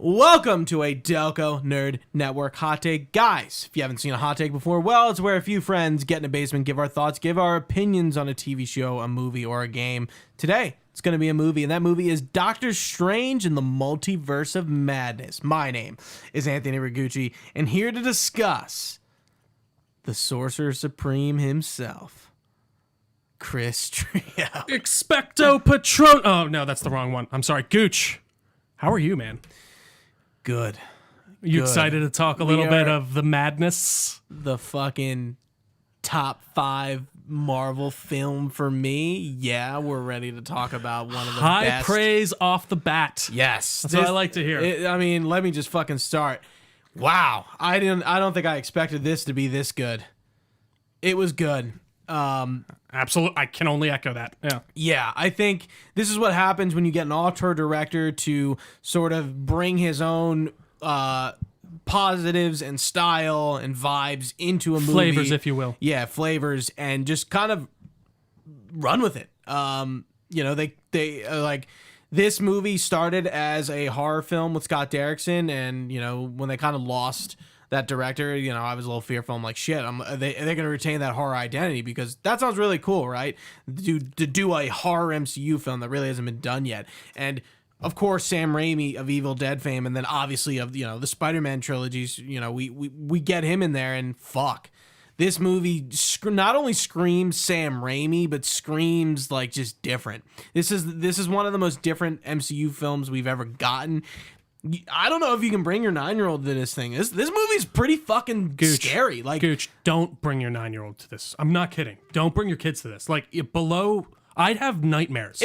Welcome to a Delco Nerd Network Hot Take. Guys, if you haven't seen a hot take before, well, it's where a few friends get in a basement, give our thoughts, give our opinions on a TV show, a movie, or a game. Today, it's going to be a movie, and that movie is Doctor Strange in the Multiverse of Madness. My name is Anthony Ragucci, and here to discuss the Sorcerer Supreme himself, Chris Trio. Expecto Patron. Oh, no, that's the wrong one. I'm sorry. Gooch, how are you, man? Good. You excited to talk a little bit of the madness? The fucking top 5 Marvel film for me. Yeah, we're ready to talk about one of the High best. praise off the bat. Yes. That's what I like to hear. Let me just fucking start. Wow. I don't think I expected this to be this good. It was good. Absolutely. I can only echo that. Yeah. Yeah, I think this is what happens when you get an auteur director to sort of bring his own positives and style and vibes into a movie. Flavors, if you will. Yeah, flavors, and just kind of run with it. They like this movie started as a horror film with Scott Derrickson, and when they kind of lost that director, I was a little fearful. I'm like, shit, they're going to retain that horror identity, because that sounds really cool, right? To do a horror MCU film that really hasn't been done yet. And of course, Sam Raimi of Evil Dead fame, and then obviously of the Spider-Man trilogies, we get him in there, and fuck. This movie not only screams Sam Raimi, but screams like just different. This is one of the most different MCU films we've ever gotten. I don't know if you can bring your 9-year-old to this thing. This movie's pretty fucking scary. Like, Gooch, don't bring your 9-year-old to this. I'm not kidding. Don't bring your kids to this. Like, I'd have nightmares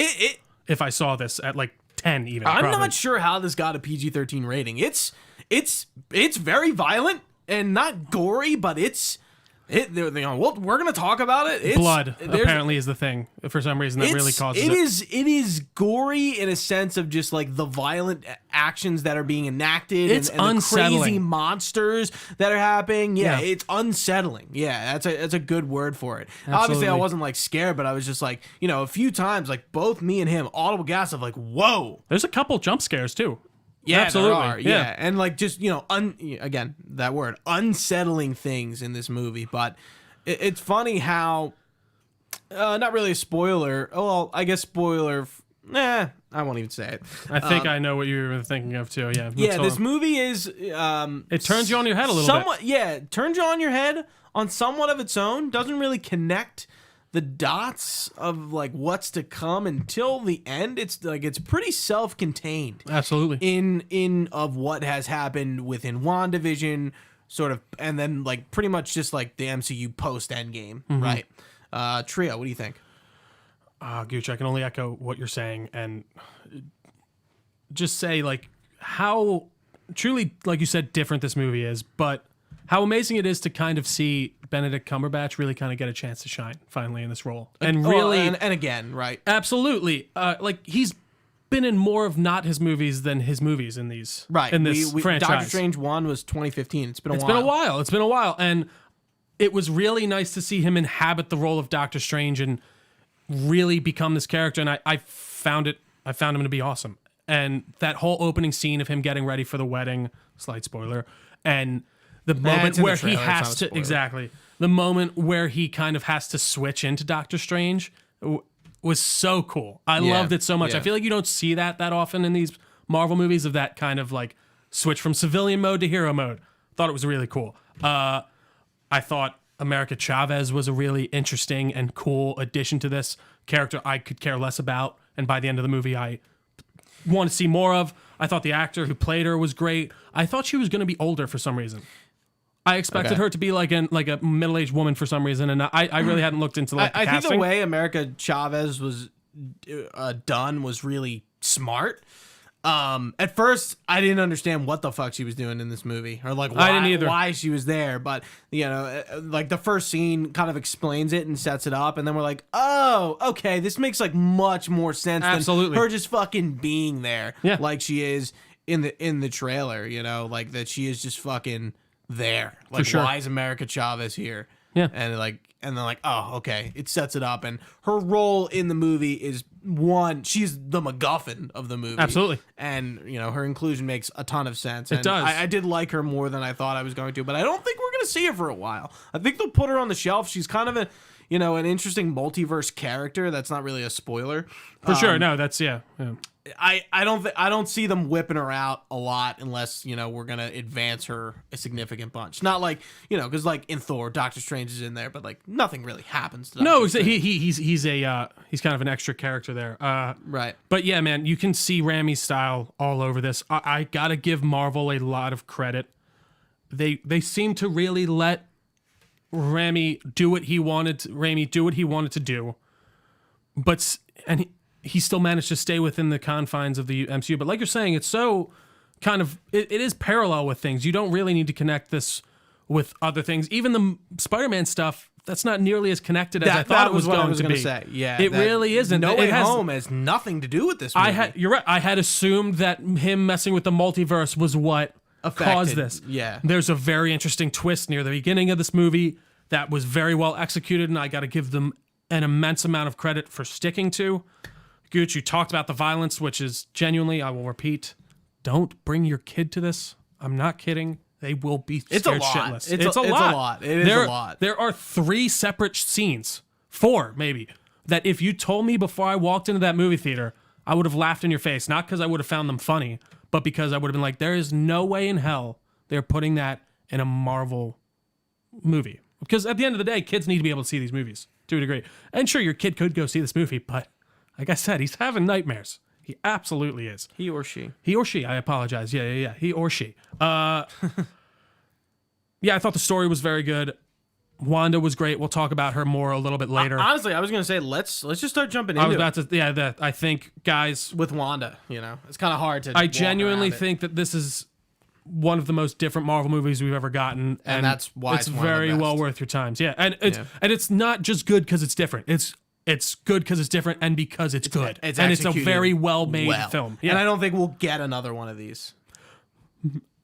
if I saw this at like 10 even. I'm probably. not sure how this got a PG-13 rating. It's very violent and not gory, but we're going to talk about it. Blood apparently is the thing for some reason that really causes it. It is gory in a sense of just like the violent actions that are being enacted. It's and unsettling. The crazy monsters that are happening. Yeah, it's unsettling. Yeah, that's a good word for it. Absolutely. Obviously, I wasn't like scared, but I was just like, a few times, like both me and him, audible gasp of like, whoa. There's a couple jump scares too. Yeah, absolutely. There are. Yeah. And like just, again, that word, unsettling things in this movie. But it's funny how, not really a spoiler. Well, I guess spoiler. I won't even say it. I think I know what you were thinking of too. Yeah. Yeah, this movie is. It turns you on your head a little bit. Yeah, it turns you on your head on somewhat of its own. Doesn't really connect the dots of like what's to come until the end. It's pretty self-contained. Absolutely. In of what has happened within WandaVision, sort of, and then like pretty much just like the MCU post Endgame, right? Trio, what do you think? Gooch, I can only echo what you're saying and just say like how truly, like you said, different this movie is, but how amazing it is to kind of see Benedict Cumberbatch really kind of get a chance to shine finally in this role. And really... and again, right? Absolutely. Like, he's been in more of not his movies than his movies in these... Right. In this franchise. Doctor Strange 1 was 2015. It's been a while. It's been a while. And it was really nice to see him inhabit the role of Doctor Strange and really become this character. And I found him to be awesome. And that whole opening scene of him getting ready for the wedding, slight spoiler, and... the moment where he has to the moment where he kind of has to switch into Doctor Strange was so cool. I loved it so much. Yeah. I feel like you don't see that often in these Marvel movies, of that kind of like switch from civilian mode to hero mode. Thought it was really cool. I thought America Chavez was a really interesting and cool addition to this character I could care less about, and by the end of the movie I want to see more of. I thought the actor who played her was great. I thought she was going to be older for some reason. I expected her to be like a middle-aged woman for some reason, and I really hadn't looked into the casting. I think the way America Chavez was done was really smart. At first, I didn't understand what the fuck she was doing in this movie, or like why she was there. But like the first scene kind of explains it and sets it up, and then we're like, oh, okay, this makes like much more sense than her just fucking being there, like she is in the trailer. Like that she is just fucking there. Like, why is America Chavez here? Yeah. And and then like, oh, okay, it sets it up. And her role in the movie is she's the MacGuffin of the movie. Absolutely. And, her inclusion makes a ton of sense. It does. I did like her more than I thought I was going to, but I don't think we're going to see her for a while. I think they'll put her on the shelf. She's kind of an interesting multiverse character. That's not really a spoiler. For sure. No, that's, yeah. I don't see them whipping her out a lot unless we're gonna advance her a significant bunch. Not like because like in Thor, Doctor Strange is in there, but like nothing really happens to No, Doctor Strange. he's kind of an extra character there. Right. But yeah, man, you can see Raimi's style all over this. I gotta give Marvel a lot of credit. They seem to really let Raimi do what he wanted to do, but he still managed to stay within the confines of the MCU. But like you're saying, it's so kind of it is parallel with things. You don't really need to connect this with other things. Even the Spider-Man stuff, that's not nearly as connected as I thought it was going to be. Say. Yeah, it really isn't. No Way Home has nothing to do with this movie. You're right. I had assumed that him messing with the multiverse was what caused this. Yeah. There's a very interesting twist near the beginning of this movie that was very well executed, and I got to give them an immense amount of credit for sticking to. Gooch, you talked about the violence, which is genuinely, I will repeat, don't bring your kid to this. I'm not kidding. They will be scared shitless. It's a lot. It is a lot. There are 3 separate scenes, 4 maybe, that if you told me before I walked into that movie theater, I would have laughed in your face. Not because I would have found them funny, but because I would have been like, there is no way in hell they're putting that in a Marvel movie. Because at the end of the day, kids need to be able to see these movies to a degree. And sure, your kid could go see this movie, but like I said, he's having nightmares. He absolutely is. He or she. He or she. I apologize. Yeah. He or she. Yeah, I thought the story was very good. Wanda was great. We'll talk about her more a little bit later. Honestly, I was gonna say let's just start jumping into it. I was about to. Yeah, I think, guys, with Wanda, it's kind of hard to. I genuinely think that this is one of the most different Marvel movies we've ever gotten, and that's why it's very well worth your times. Yeah, and it's not just good because it's different. It's good because it's different and because it's good. It's and it's a very well-made film. Yeah. And I don't think we'll get another one of these.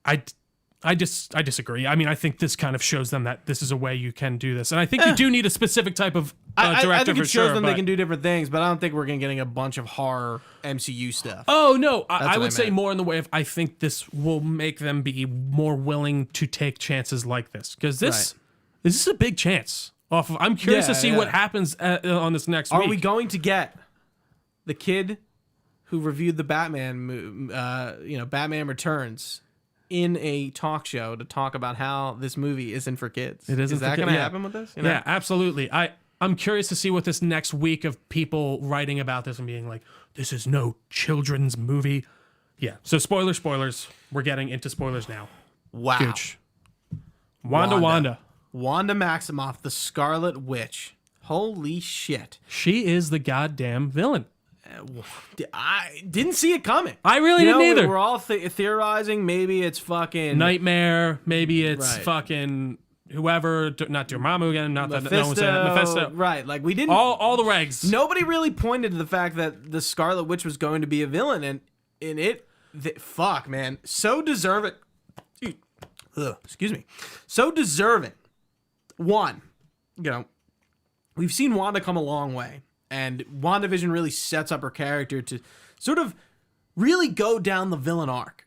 I disagree. I mean, I think this kind of shows them that this is a way you can do this. And I think you do need a specific type of director I think it for shows sure, them they can do different things, but I don't think we're getting a bunch of horror MCU stuff. Oh, no. I would say more in the way of I think this will make them be more willing to take chances like this. Because this is a big chance. I'm curious to see what happens on this next week. Are we going to get the kid who reviewed the Batman, Batman Returns, in a talk show to talk about how this movie isn't for kids? Is that going to happen with this? Yeah, absolutely. I'm curious to see what this next week of people writing about this and being like, this is no children's movie. Yeah. So spoilers. We're getting into spoilers now. Wow. Gooch. Wanda. Wanda Maximoff, the Scarlet Witch. Holy shit. She is the goddamn villain. I didn't see it coming. I really didn't either. We're all theorizing. Maybe it's fucking Nightmare. Maybe it's fucking whoever. Not Dormammu again. Not Mephisto, that no one said it. Mephisto. Right. Like we didn't. All the regs. Nobody really pointed to the fact that the Scarlet Witch was going to be a villain, and in it, fuck, man, so deserving. Excuse me. So deserving. One, we've seen Wanda come a long way, and WandaVision really sets up her character to sort of really go down the villain arc.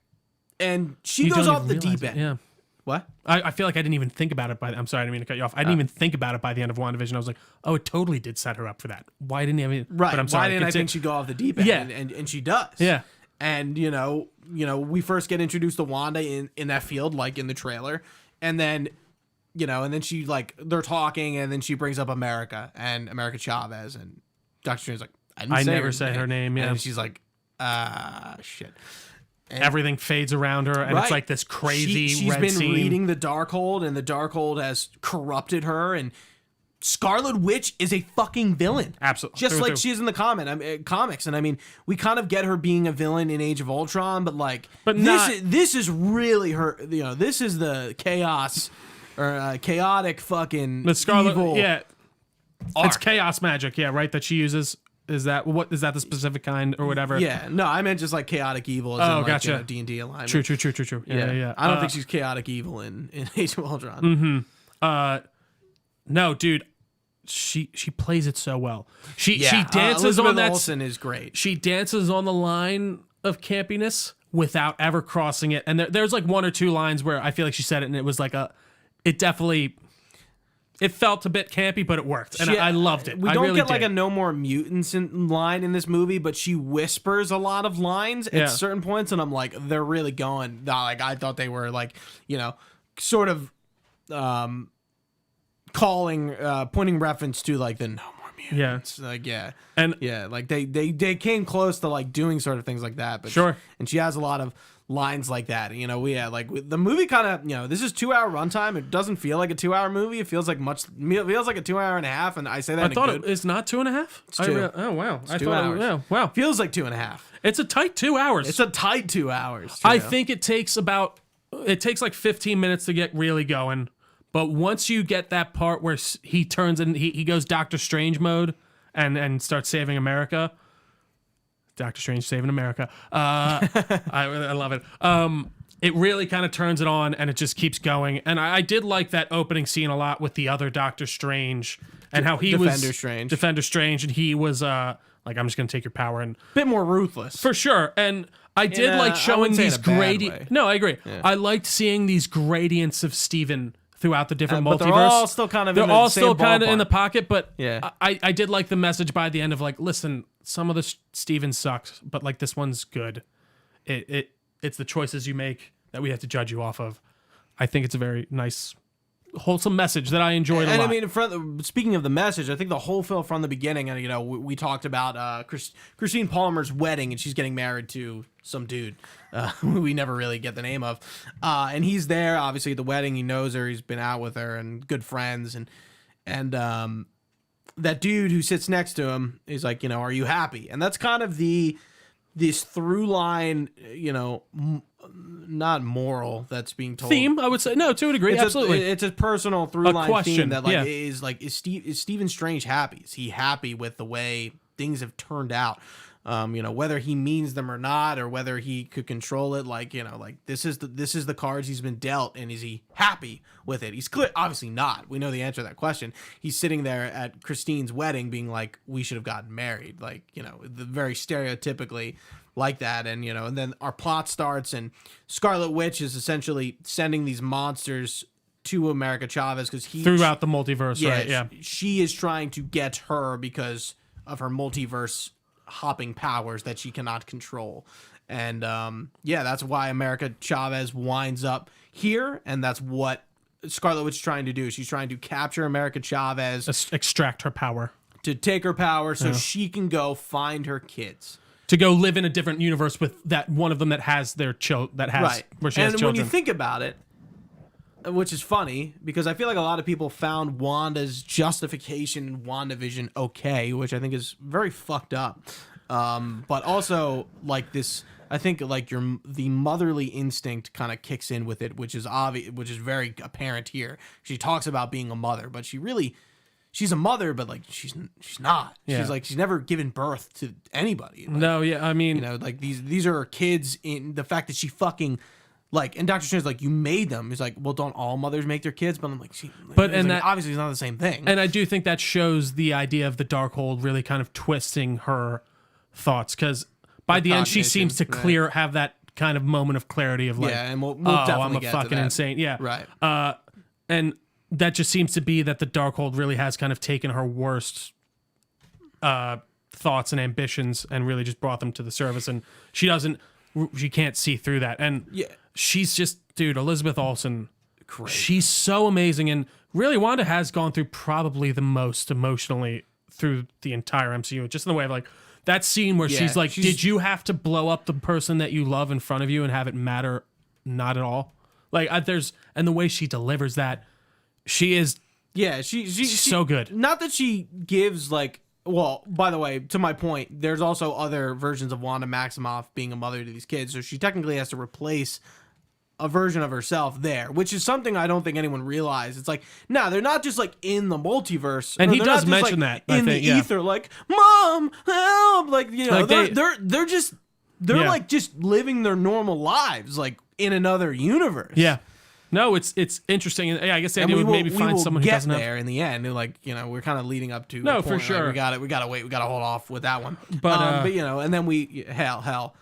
And she goes off the deep end. Yeah. What? I feel like I didn't even think about it I'm sorry, I didn't mean to cut you off. I didn't even think about it by the end of WandaVision. I was like, oh, it totally did set her up for that. Why didn't you? Right. But I'm sorry. Why didn't I think she'd go off the deep end? Yeah. And she does. Yeah. And, we first get introduced to Wanda in that field, like in the trailer. And then, and then she, they're talking, and then she brings up America and America Chavez, and Dr. Strange's like, I never say her name. Yeah. And she's like, shit. And everything fades around her, and it's like this crazy she's red been scene. reading the Darkhold, and the Darkhold has corrupted her, and Scarlet Witch is a fucking villain. Absolutely. Just like she is in the comics. And I mean, we kind of get her being a villain in Age of Ultron, but this is really her, this is the chaos or chaotic fucking the Scarlet, evil. Yeah. Arc. It's chaos magic, yeah, right, that she uses. Is that the specific kind or whatever? Yeah, no, I meant just like chaotic evil. As in, gotcha. D&D alignment. True. Yeah. I don't think she's chaotic evil in Age of Ultron. No, dude, she plays it so well. She dances Elizabeth on that. Olsen is great. She dances on the line of campiness without ever crossing it. And there's like one or two lines where I feel like she said it, and it was like it felt a bit campy, but it worked, and I loved it. We I don't really get like did. a "no more mutants" line in this movie, but she whispers a lot of lines at certain points, and I'm like, they're really going. Like I thought they were like, sort of pointing reference to like the "no more mutants." Like they came close to like doing sort of things like that. But Sure. and she has a lot of lines like that. The movie kind of, this is 2 hour runtime. It doesn't feel like a 2 hour movie. It feels like a 2 hour and a half. And I say that I thought it's not 2.5. It's 2. Oh wow, I thought hours. Wow, feels like 2.5. it's a tight 2 hours. It's a tight 2 hours. I think it takes like 15 minutes to get really going. But once you get that part where he turns and he goes Doctor Strange mode and starts saving America. Doctor Strange saving America. I love it. It really kind of turns it on, and it just keeps going. And I did like that opening scene a lot with the other Doctor Strange and how he was Defender Strange, and he was like, I'm just gonna take your power, and bit more ruthless for sure. And I did like showing these gradients. No, I agree. Yeah. I liked seeing these gradients of Steven throughout the different multiverse. But they're all still kind of in the pocket, but yeah. I did like the message by the end of like, listen, some of the Steven sucks, but like this one's good. It's the choices you make that we have to judge you off of. I think it's a very nice, wholesome message that I enjoyed a lot. And I mean, speaking of the message, I think the whole film from the beginning, and we talked about Christine Palmer's wedding, and she's getting married to some dude we never really get the name of, and he's there obviously at the wedding. He knows her, he's been out with her, and good friends, and that dude who sits next to him is like, are you happy? And that's kind of this through line, not moral that's being told. Theme, I would say. No, to a degree, absolutely. It's a personal through line question, theme that is Stephen Strange happy? Is he happy with the way things have turned out? Whether he means them or not, or whether he could control it, this is the cards he's been dealt, and is he happy with it? He's clear, obviously not. We know the answer to that question. He's sitting there at Christine's wedding, being like, "We should have gotten married," very stereotypically like that, and then our plot starts, and Scarlet Witch is essentially sending these monsters to America Chavez because throughout the multiverse, right? Yeah, she is trying to get her because of her multiverse hopping powers that she cannot control, and that's why America Chavez winds up here, and that's what Scarlet Witch is trying to do. She's trying to capture America Chavez, extract her power, to take her power, so she can go find her kids, to go live in a different universe with that one of them that has their where she has children. When you think about it, which is funny because I feel like a lot of people found Wanda's justification in WandaVision okay, which I think is very fucked up. But also like this, I think like the motherly instinct kind of kicks in with it, which is obvious, which is very apparent here. She talks about being a mother, but she's a mother, but like she's not. Yeah. She's never given birth to anybody. No, yeah, I mean, these are her kids. In the fact that she fucking. And Dr. Strange's like, you made them. He's like, well, don't all mothers make their kids? But I'm like, obviously it's not the same thing. And I do think that shows the idea of the Darkhold really kind of twisting her thoughts, because by the end she seems to have that kind of moment of clarity of like, and we'll definitely I'm a fucking insane, right? And that just seems to be that the Darkhold really has kind of taken her worst thoughts and ambitions and really just brought them to the surface, and she can't see through that, and she's just, dude, Elizabeth Olsen, great. She's so amazing, and really Wanda has gone through probably the most emotionally through the entire MCU, just in the way of like that scene where she's like, did you have to blow up the person that you love in front of you and have it matter not at all? Like and the way she delivers that, she is she's so good. Not that she gives like, well, by the way, to my point, there's also other versions of Wanda Maximoff being a mother to these kids, so she technically has to replace a version of herself there, which is something I don't think anyone realized. It's like, no, they're not just like in the multiverse, and he does mention like, that in the ether, like, Mom, help, like, like they're just like just living their normal lives, like in another universe. Yeah, No, it's interesting. And yeah, I guess the idea would maybe find someone who doesn't have. There in the end. Like, we're kind of leading up to. No, a point, for sure. Like, we gotta wait. We gotta hold off with that one. But and then the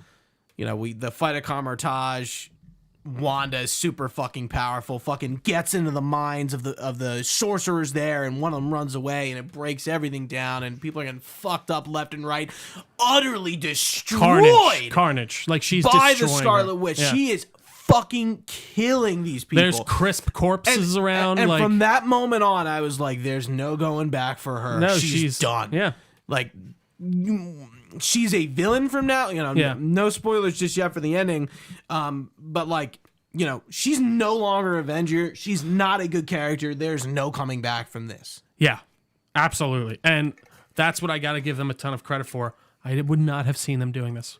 fight at Carmartage. Wanda is super fucking powerful, fucking gets into the minds of the sorcerers there, and one of them runs away, and it breaks everything down, and people are getting fucked up left and right, utterly destroyed. Carnage. Like she's by the destroying Scarlet her. Witch. Yeah. She is fucking killing these people. There's crisp corpses around. And like, from that moment on, I was like, there's no going back for her. No, she's done. Yeah. Like, she's a villain from now. No spoilers just yet for the ending. But like, she's no longer Avenger. She's not a good character. There's no coming back from this. Yeah, absolutely. And that's what I got to give them a ton of credit for. I would not have seen them doing this.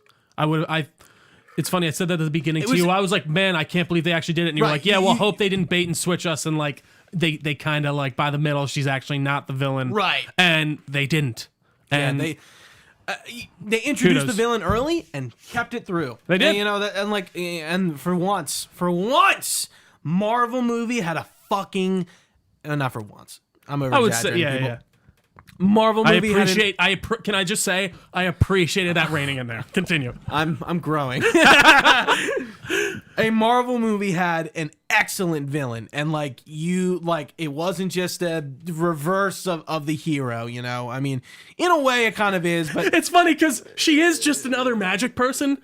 It's funny. I said that at the beginning to you. I was like, man, I can't believe they actually did it. And you were like, yeah, well, hope they didn't bait and switch us. And like, they kind of like by the middle, she's actually not the villain. Right. And they didn't. And they introduced the villain early and kept it through. They did. And for once, Marvel movie had a fucking not for once. I'm over. I would say, yeah. Marvel movie. Can I just say I appreciated that reining in there. Continue. I'm growing. A Marvel movie had an excellent villain, and it wasn't just a reverse of the hero. I mean, in a way, it kind of is, but it's funny because she is just another magic person.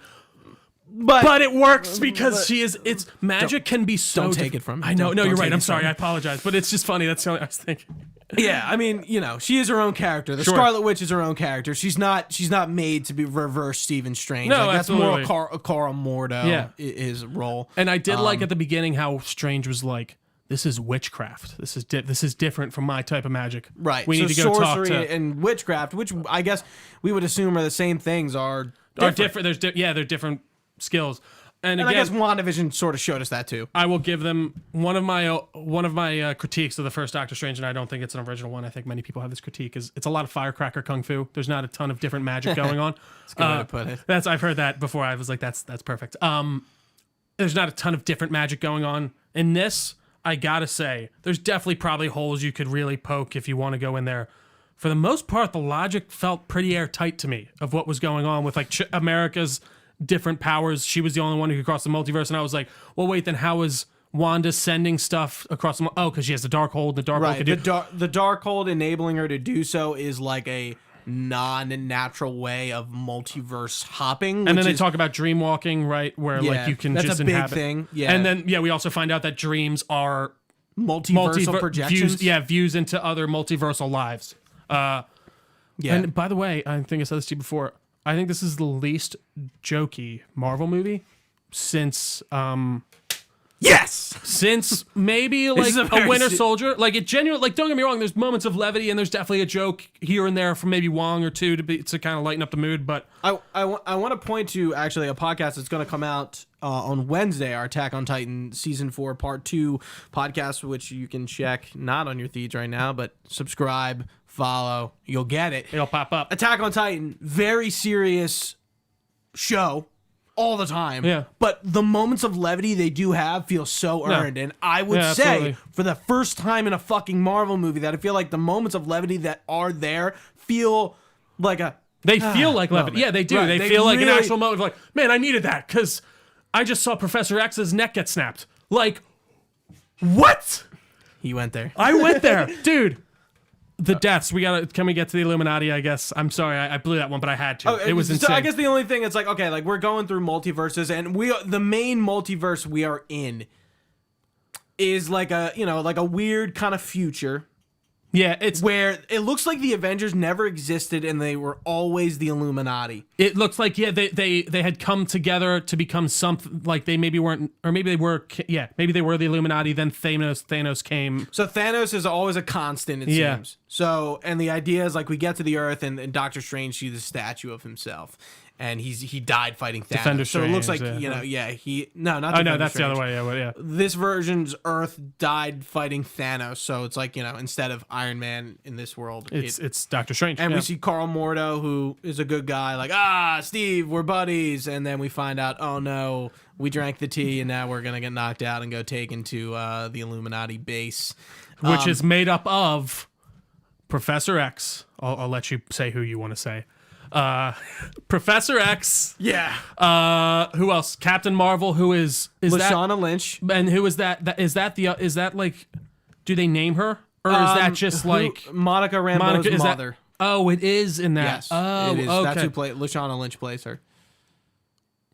But it works because she is. It's magic can be so. Don't take it from me. I know. No, you're right. I'm sorry. I apologize. But it's just funny. That's the only I was thinking. Yeah, I mean, she is her own character. The Scarlet Witch is her own character. She's not made to be reverse Stephen Strange. No, that's more Cara Mordo. Yeah. His role. And I did like at the beginning how Strange was like, "This is witchcraft. This is different from my type of magic. Right. We need to go talk to." And witchcraft, which I guess we would assume are the same things, are different. They're different skills. And again, I guess WandaVision sort of showed us that too. I will give them one of my critiques of the first Doctor Strange, and I don't think it's an original one. I think many people have this critique: is it's a lot of firecracker kung fu. There's not a ton of different magic going on. That's a good way to put it. I've heard that before. I was like, that's perfect. There's not a ton of different magic going on in this. I gotta say, there's definitely probably holes you could really poke if you want to go in there. For the most part, the logic felt pretty airtight to me of what was going on with America's different powers. She was the only one who could cross the multiverse, and I was like, well, wait, then how is Wanda sending stuff across the because she has the Darkhold. The Darkhold could do the Darkhold enabling her to do so is like a non-natural way of multiverse hopping. And then they talk about dream walking, right, where you can just inhabit. That's a big thing. Yeah, and then we also find out that dreams are multiversal projections, views into other multiversal lives. And by the way, I think I said this to you before. I think this is the least jokey Marvel movie since since maybe like a Winter Soldier. Like it genuinely, don't get me wrong, there's moments of levity and there's definitely a joke here and there from maybe Wong or two to kind of lighten up the mood. But I want to point to actually a podcast that's going to come out on Wednesday, our Attack on Titan Season 4 Part 2 podcast, which you can check not on your feeds right now, but subscribe, follow, you'll get it. It'll pop up. Attack on Titan, very serious show all the time. Yeah. But the moments of levity they do have feel so earned. And I would say absolutely. For the first time in a fucking Marvel movie that I feel like the moments of levity that are there feel like they feel like levity. moment. Yeah, they do. Right. They feel like an actual moment of like, man, I needed that because I just saw Professor X's neck get snapped. Like, what? He went there. I went there. Dude. The deaths. Can we get to the Illuminati, I guess? I'm sorry, I blew that one, but I had to. It was insane. So I guess the only thing, it's like, okay, like we're going through multiverses, and the main multiverse we are in is like a weird kind of future. Yeah, it's where it looks like the Avengers never existed and they were always the Illuminati. It looks like they had come together to become something like they maybe weren't, or maybe they were. Yeah, maybe they were the Illuminati. Then Thanos came. So Thanos is always a constant. It seems. So and the idea is like we get to the Earth and Doctor Strange sees the statue of himself, and he died fighting Thanos. Defender so it looks like Strange, not. Oh Defender no, that's Strange. the other way. Yeah, well, yeah. This version's Earth died fighting Thanos, so it's like instead of Iron Man in this world, It's Doctor Strange. and yeah. we see Carl Mordo, who is a good guy, like, Steve, we're buddies. And then we find out, oh no, we drank the tea and now we're going to get knocked out and go taken to the Illuminati base. which is made up of Professor X. I'll let you say who you want to say. Professor X. Yeah. Who else? Captain Marvel. Who is Lashana Lynch. and who is that? Is that like? Do they name her, or is that just like Monica Rambeau's is that- mother? Oh, it is in that. Yes. Oh, it is. okay. That's who Lashana Lynch plays her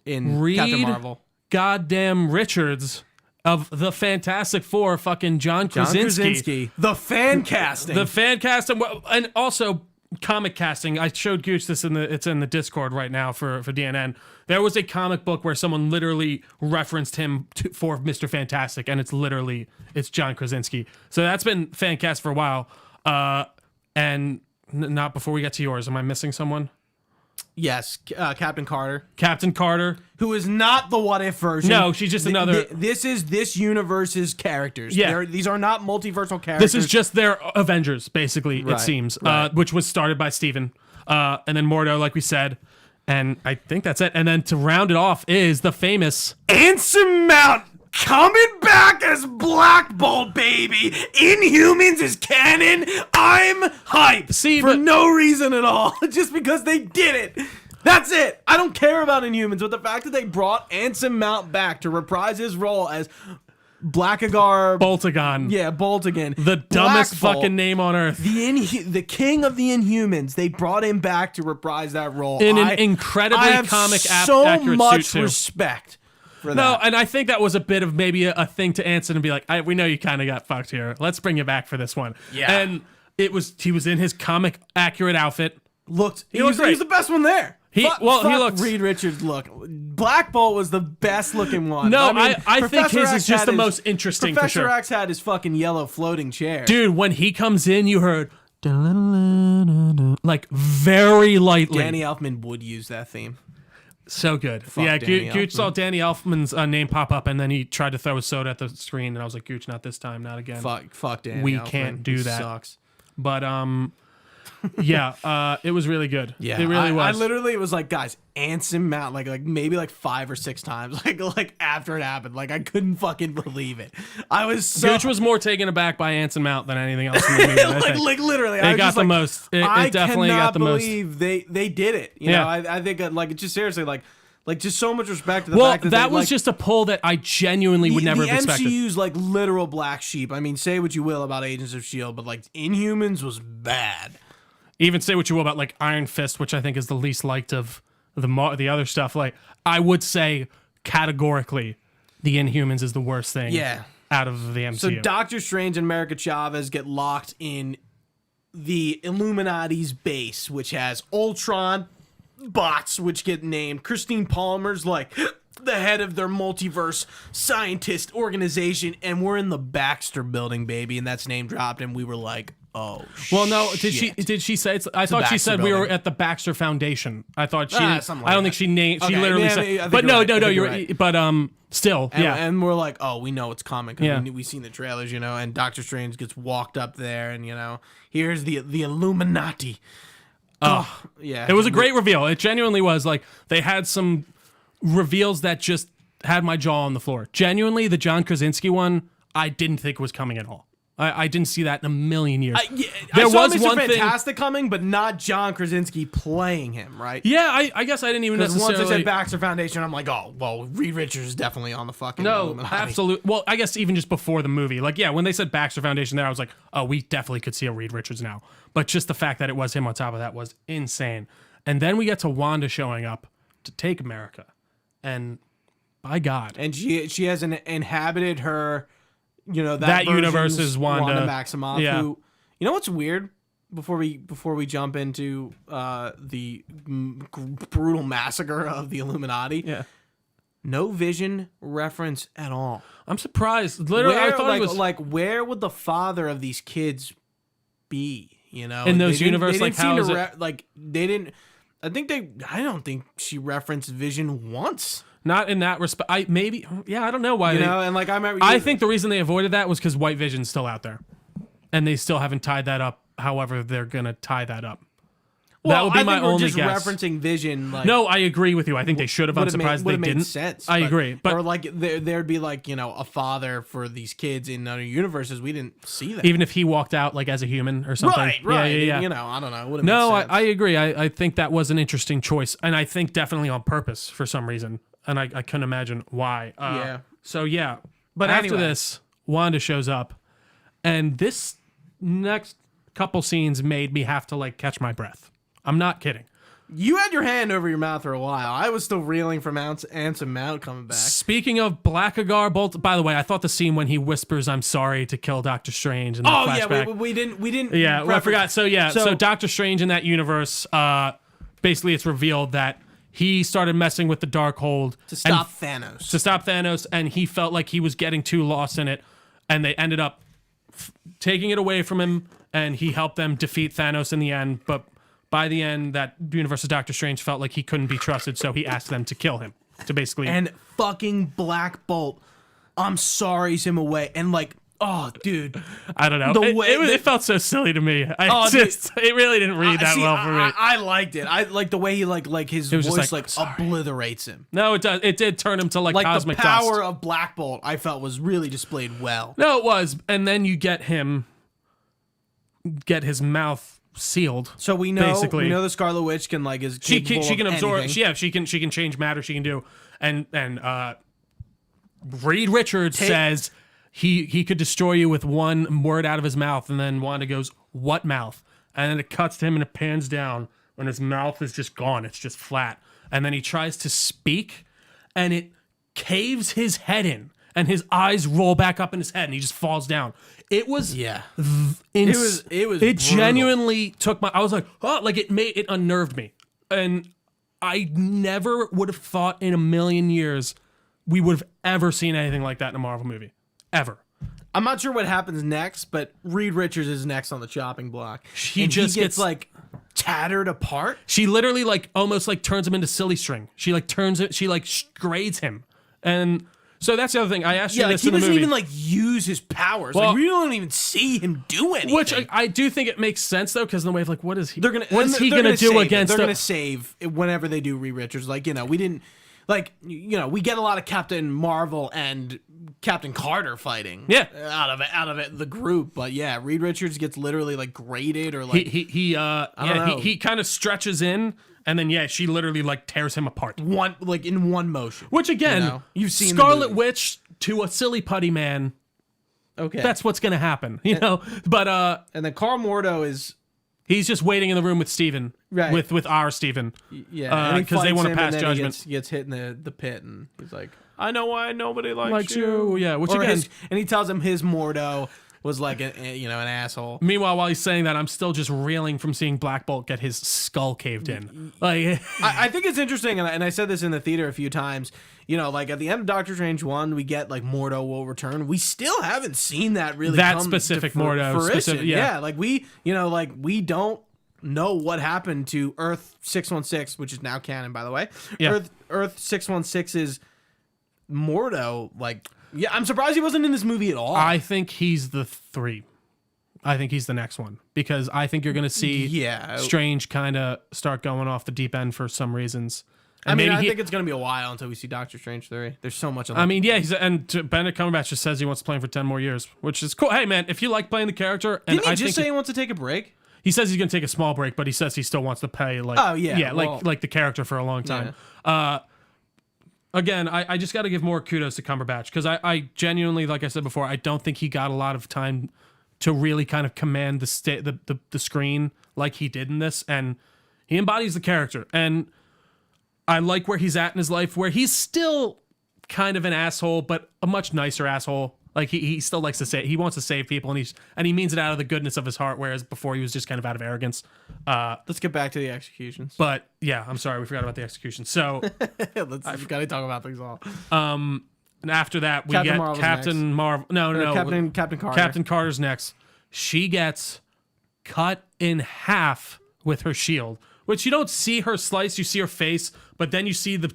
in Reed Captain Marvel. Goddamn Richards of the Fantastic Four, fucking John Krasinski. The fan casting. The fan casting, and also comic casting. I showed Gooch this it's in the Discord right now for DNN. There was a comic book where someone literally referenced him for Mr. Fantastic, and it's John Krasinski. So that's been fan cast for a while. And not before we get to yours. Am I missing someone? Yes, Captain Carter, Captain Carter, who is not the What If version. No, she's just another. This is this universe's characters. Yeah. These are not multiversal characters. This is just their Avengers, basically. It seems, which was started by Steven, and then Mordo, like we said, and I think that's it. And then to round it off is the famous Anson Mount coming back as Black Bolt, baby. Inhumans is canon. I'm hyped. See, for but- no reason at all, just because they did it. That's it. I don't care about Inhumans, but the fact that they brought Anson Mount back to reprise his role as Blackagar. Boltagon. Yeah, Bolt again. The dumbest Black Bolt, fucking name on earth. the king of the Inhumans. They brought him back to reprise that role In an incredibly I have so accurate much suit, too. respect for that. No, and I think that was a bit of maybe a thing to Anson and be like, we know you kind of got fucked here. Let's bring you back for this one. Yeah. And he was in his comic accurate outfit. He looked great. He was the best one there. He looked. Reed Richards look. Black Bolt was the best looking one. No, mean, I think Professor his X is just had the his- most interesting for Professor sure. X had his fucking yellow floating chair. Dude, when he comes in, you heard like very lightly. Danny Elfman would use that theme. So good. Yeah, Danny Gooch saw Elfman. Danny Elfman's name pop up, and then he tried to throw a soda at the screen, and I was like, Gooch, not this time, not again. Fuck Danny We Elfman. can't do He that. Sucks. But yeah, it was really good. Yeah, it really was. I literally was like, guys, Anson Mount, like maybe like 5 or 6 times, like after it happened, like I couldn't fucking believe it. I was so Gooch was more taken aback by Anson Mount than anything else in the movie. I think. like literally, I It was got just the like, most. I It definitely cannot got the most. believe they did it. You Yeah. know, I think like just seriously like just so much respect to the Well, fact that that they, was like, just a pull that I genuinely would never the have expected. MCU's like literal black sheep. I mean, say what you will about Agents of S.H.I.E.L.D., but like Inhumans was bad. Even say what you will about like Iron Fist, which I think is the least liked of the other stuff. Like I would say categorically, the Inhumans is the worst thing. Yeah. Out of the MCU. So Doctor Strange and America Chavez get locked in the Illuminati's base, which has Ultron bots, which get named. Christine Palmer's like the head of their multiverse scientist organization, and we're in the Baxter building, baby, and that's name dropped, and we were like, oh, Well, no. shit. Did she say? I thought she Baxter said we were building. at the Baxter Foundation. I thought she. Something like I don't that. think she named. She Okay, literally I said. think But you're no, right. no, I no. think You're you're right. But still, And, yeah. and we're like, oh, we know it's coming because Yeah. we've seen the trailers, you know. And Doctor Strange gets walked up there, and you know, here's the Illuminati. Oh, yeah, It was a great reveal. It genuinely was. Like they had some reveals that just had my jaw on the floor. Genuinely, the John Krasinski one, I didn't think was coming at all. I didn't see that in a million years. I saw Mr. Fantastic coming, but not John Krasinski playing him, right? Yeah, I guess I didn't even Because necessarily. once I said Baxter Foundation, I'm like, oh, well, Reed Richards is definitely on the fucking No, Illuminati. absolutely. Well, I guess even just before the movie, like, yeah, when they said Baxter Foundation there, I was like, oh, we definitely could see a Reed Richards now. But just the fact that it was him on top of that was insane. And then we get to Wanda showing up to take America. And by God. And she has inhabited her, you know, That version's universe is Wanda. Maximoff. Yeah. Who, you know what's weird? Before we jump into the brutal massacre of the Illuminati, Yeah. no Vision reference at all. I'm surprised. Literally, I thought like, it was like where would the father of these kids be? You know, In those They didn't- universe, they like, didn't seem how to is it- like they didn't. I don't think she referenced Vision once. Not in that respect. I don't know why. And like I remember. I think the reason they avoided that was because White Vision's still out there, and they still haven't tied that up. However, they're gonna tie that up. Well, that would be I my think we're only just guess. Referencing Vision. Like, no, I agree with you. I think they should have. I'm surprised they didn't. Made sense. I agree, but or like there'd be like a father for these kids in other universes. We didn't see that. Even if he walked out like as a human or something. Right. Yeah. I don't know. No, I agree. I think that was an interesting choice, and I think definitely on purpose for some reason, and I couldn't imagine why. Yeah. So yeah, but Anyway. after this, Wanda shows up, and this next couple scenes made me have to like catch my breath. I'm not kidding. You had your hand over your mouth for a while. I was still reeling from Anson Mount coming back. Speaking of Blackagar Bolt, by the way, I thought the scene when he whispers "I'm sorry" to kill Doctor Strange in the flashback. Yeah, we didn't. Yeah, well, I forgot. So So Doctor Strange in that universe, basically, it's revealed that he started messing with the Darkhold to stop Thanos. And he felt like he was getting too lost in it, and they ended up taking it away from him, and he helped them defeat Thanos in the end, but. By the end, that universe's Doctor Strange felt like he couldn't be trusted, so he asked them to kill him. To basically... And fucking Black Bolt, I'm sorry's him away. And like, oh, dude. I don't know. It felt so silly to me. It really didn't read that well for me. I liked it. I like the way he like his voice like obliterates him. No, it does. It did turn him to like cosmic the power dust. of Black Bolt, I felt was really displayed well. No, it was. And then you get his mouth sealed. So we know the Scarlet Witch can like is she can absorb. Anything. Yeah, she can change matter. She can do. And Reed Richards says he could destroy you with one word out of his mouth, and then Wanda goes, "What mouth?" And then it cuts to him and it pans down, and his mouth is just gone. It's just flat. And then he tries to speak, and it caves his head in, and his eyes roll back up in his head, and he just falls down. It was it genuinely took I was like, oh, like it unnerved me. And I never would have thought in a million years we would have ever seen anything like that in a Marvel movie. Ever. I'm not sure what happens next, but Reed Richards is next on the chopping block. He gets like tattered apart. She literally like almost like turns him into silly string. She like grades him. And so that's the other thing. I asked you this in the movie. He doesn't even like use his powers. Well, like we don't even see him do anything. Which I do think it makes sense though, because in the way of like, what is he? They're gonna do against? They're gonna save whenever they do Reed Richards. Like we didn't we get a lot of Captain Marvel and Captain Carter fighting. Yeah, out of it the group. But yeah, Reed Richards gets literally like graded or like he kind of stretches in. And then, she literally, like, tears him apart. In one motion. Which, again, you've seen Scarlet Witch to a silly putty man. Okay. That's what's going to happen, you know? But, and then Carl Mordo is... He's just waiting in the room with Steven. Right. With our Steven. Yeah. Because they want to pass judgment. He gets hit in the pit, and he's like, I know why nobody likes you. Yeah, which again... and he tells him his Mordo... was like an asshole. Meanwhile, while he's saying that, I'm still just reeling from seeing Black Bolt get his skull caved in. Like, I think it's interesting, and I said this in the theater a few times. Like at the end of Doctor Strange 1, we get like Mordo will return. We still haven't seen that really. That specific Mordo, yeah. Like we don't know what happened to Earth 616, which is now canon, by the way. Yeah. Earth 616's Mordo, like. Yeah, I'm surprised he wasn't in this movie at all. I think he's the 3. I think he's the next one because I think you're going to see Strange kind of start going off the deep end for some reasons. And I think it's going to be a while until we see Doctor Strange 3. There's so much of that. I mean, yeah, Benedict Cumberbatch just says he wants to play him for 10 more years, which is cool. Hey, man, if you like playing the character... Didn't he just say he wants to take a break? He says he's going to take a small break, but he says he still wants to play like the character for a long time. Yeah. Again, I just got to give more kudos to Cumberbatch because I genuinely, like I said before, I don't think he got a lot of time to really kind of command the screen like he did in this, and he embodies the character. And I like where he's at in his life, where he's still kind of an asshole, but a much nicer asshole. Like he still likes to he wants to save people, and he means it out of the goodness of his heart. Whereas before he was just kind of out of arrogance. Let's get back to the executions. But yeah, I'm sorry we forgot about the execution. So I've got to talk about things all. And after that we get Captain Marvel. Captain Carter. Captain Carter's next. She gets cut in half with her shield, which you don't see her slice, you see her face, but then you see the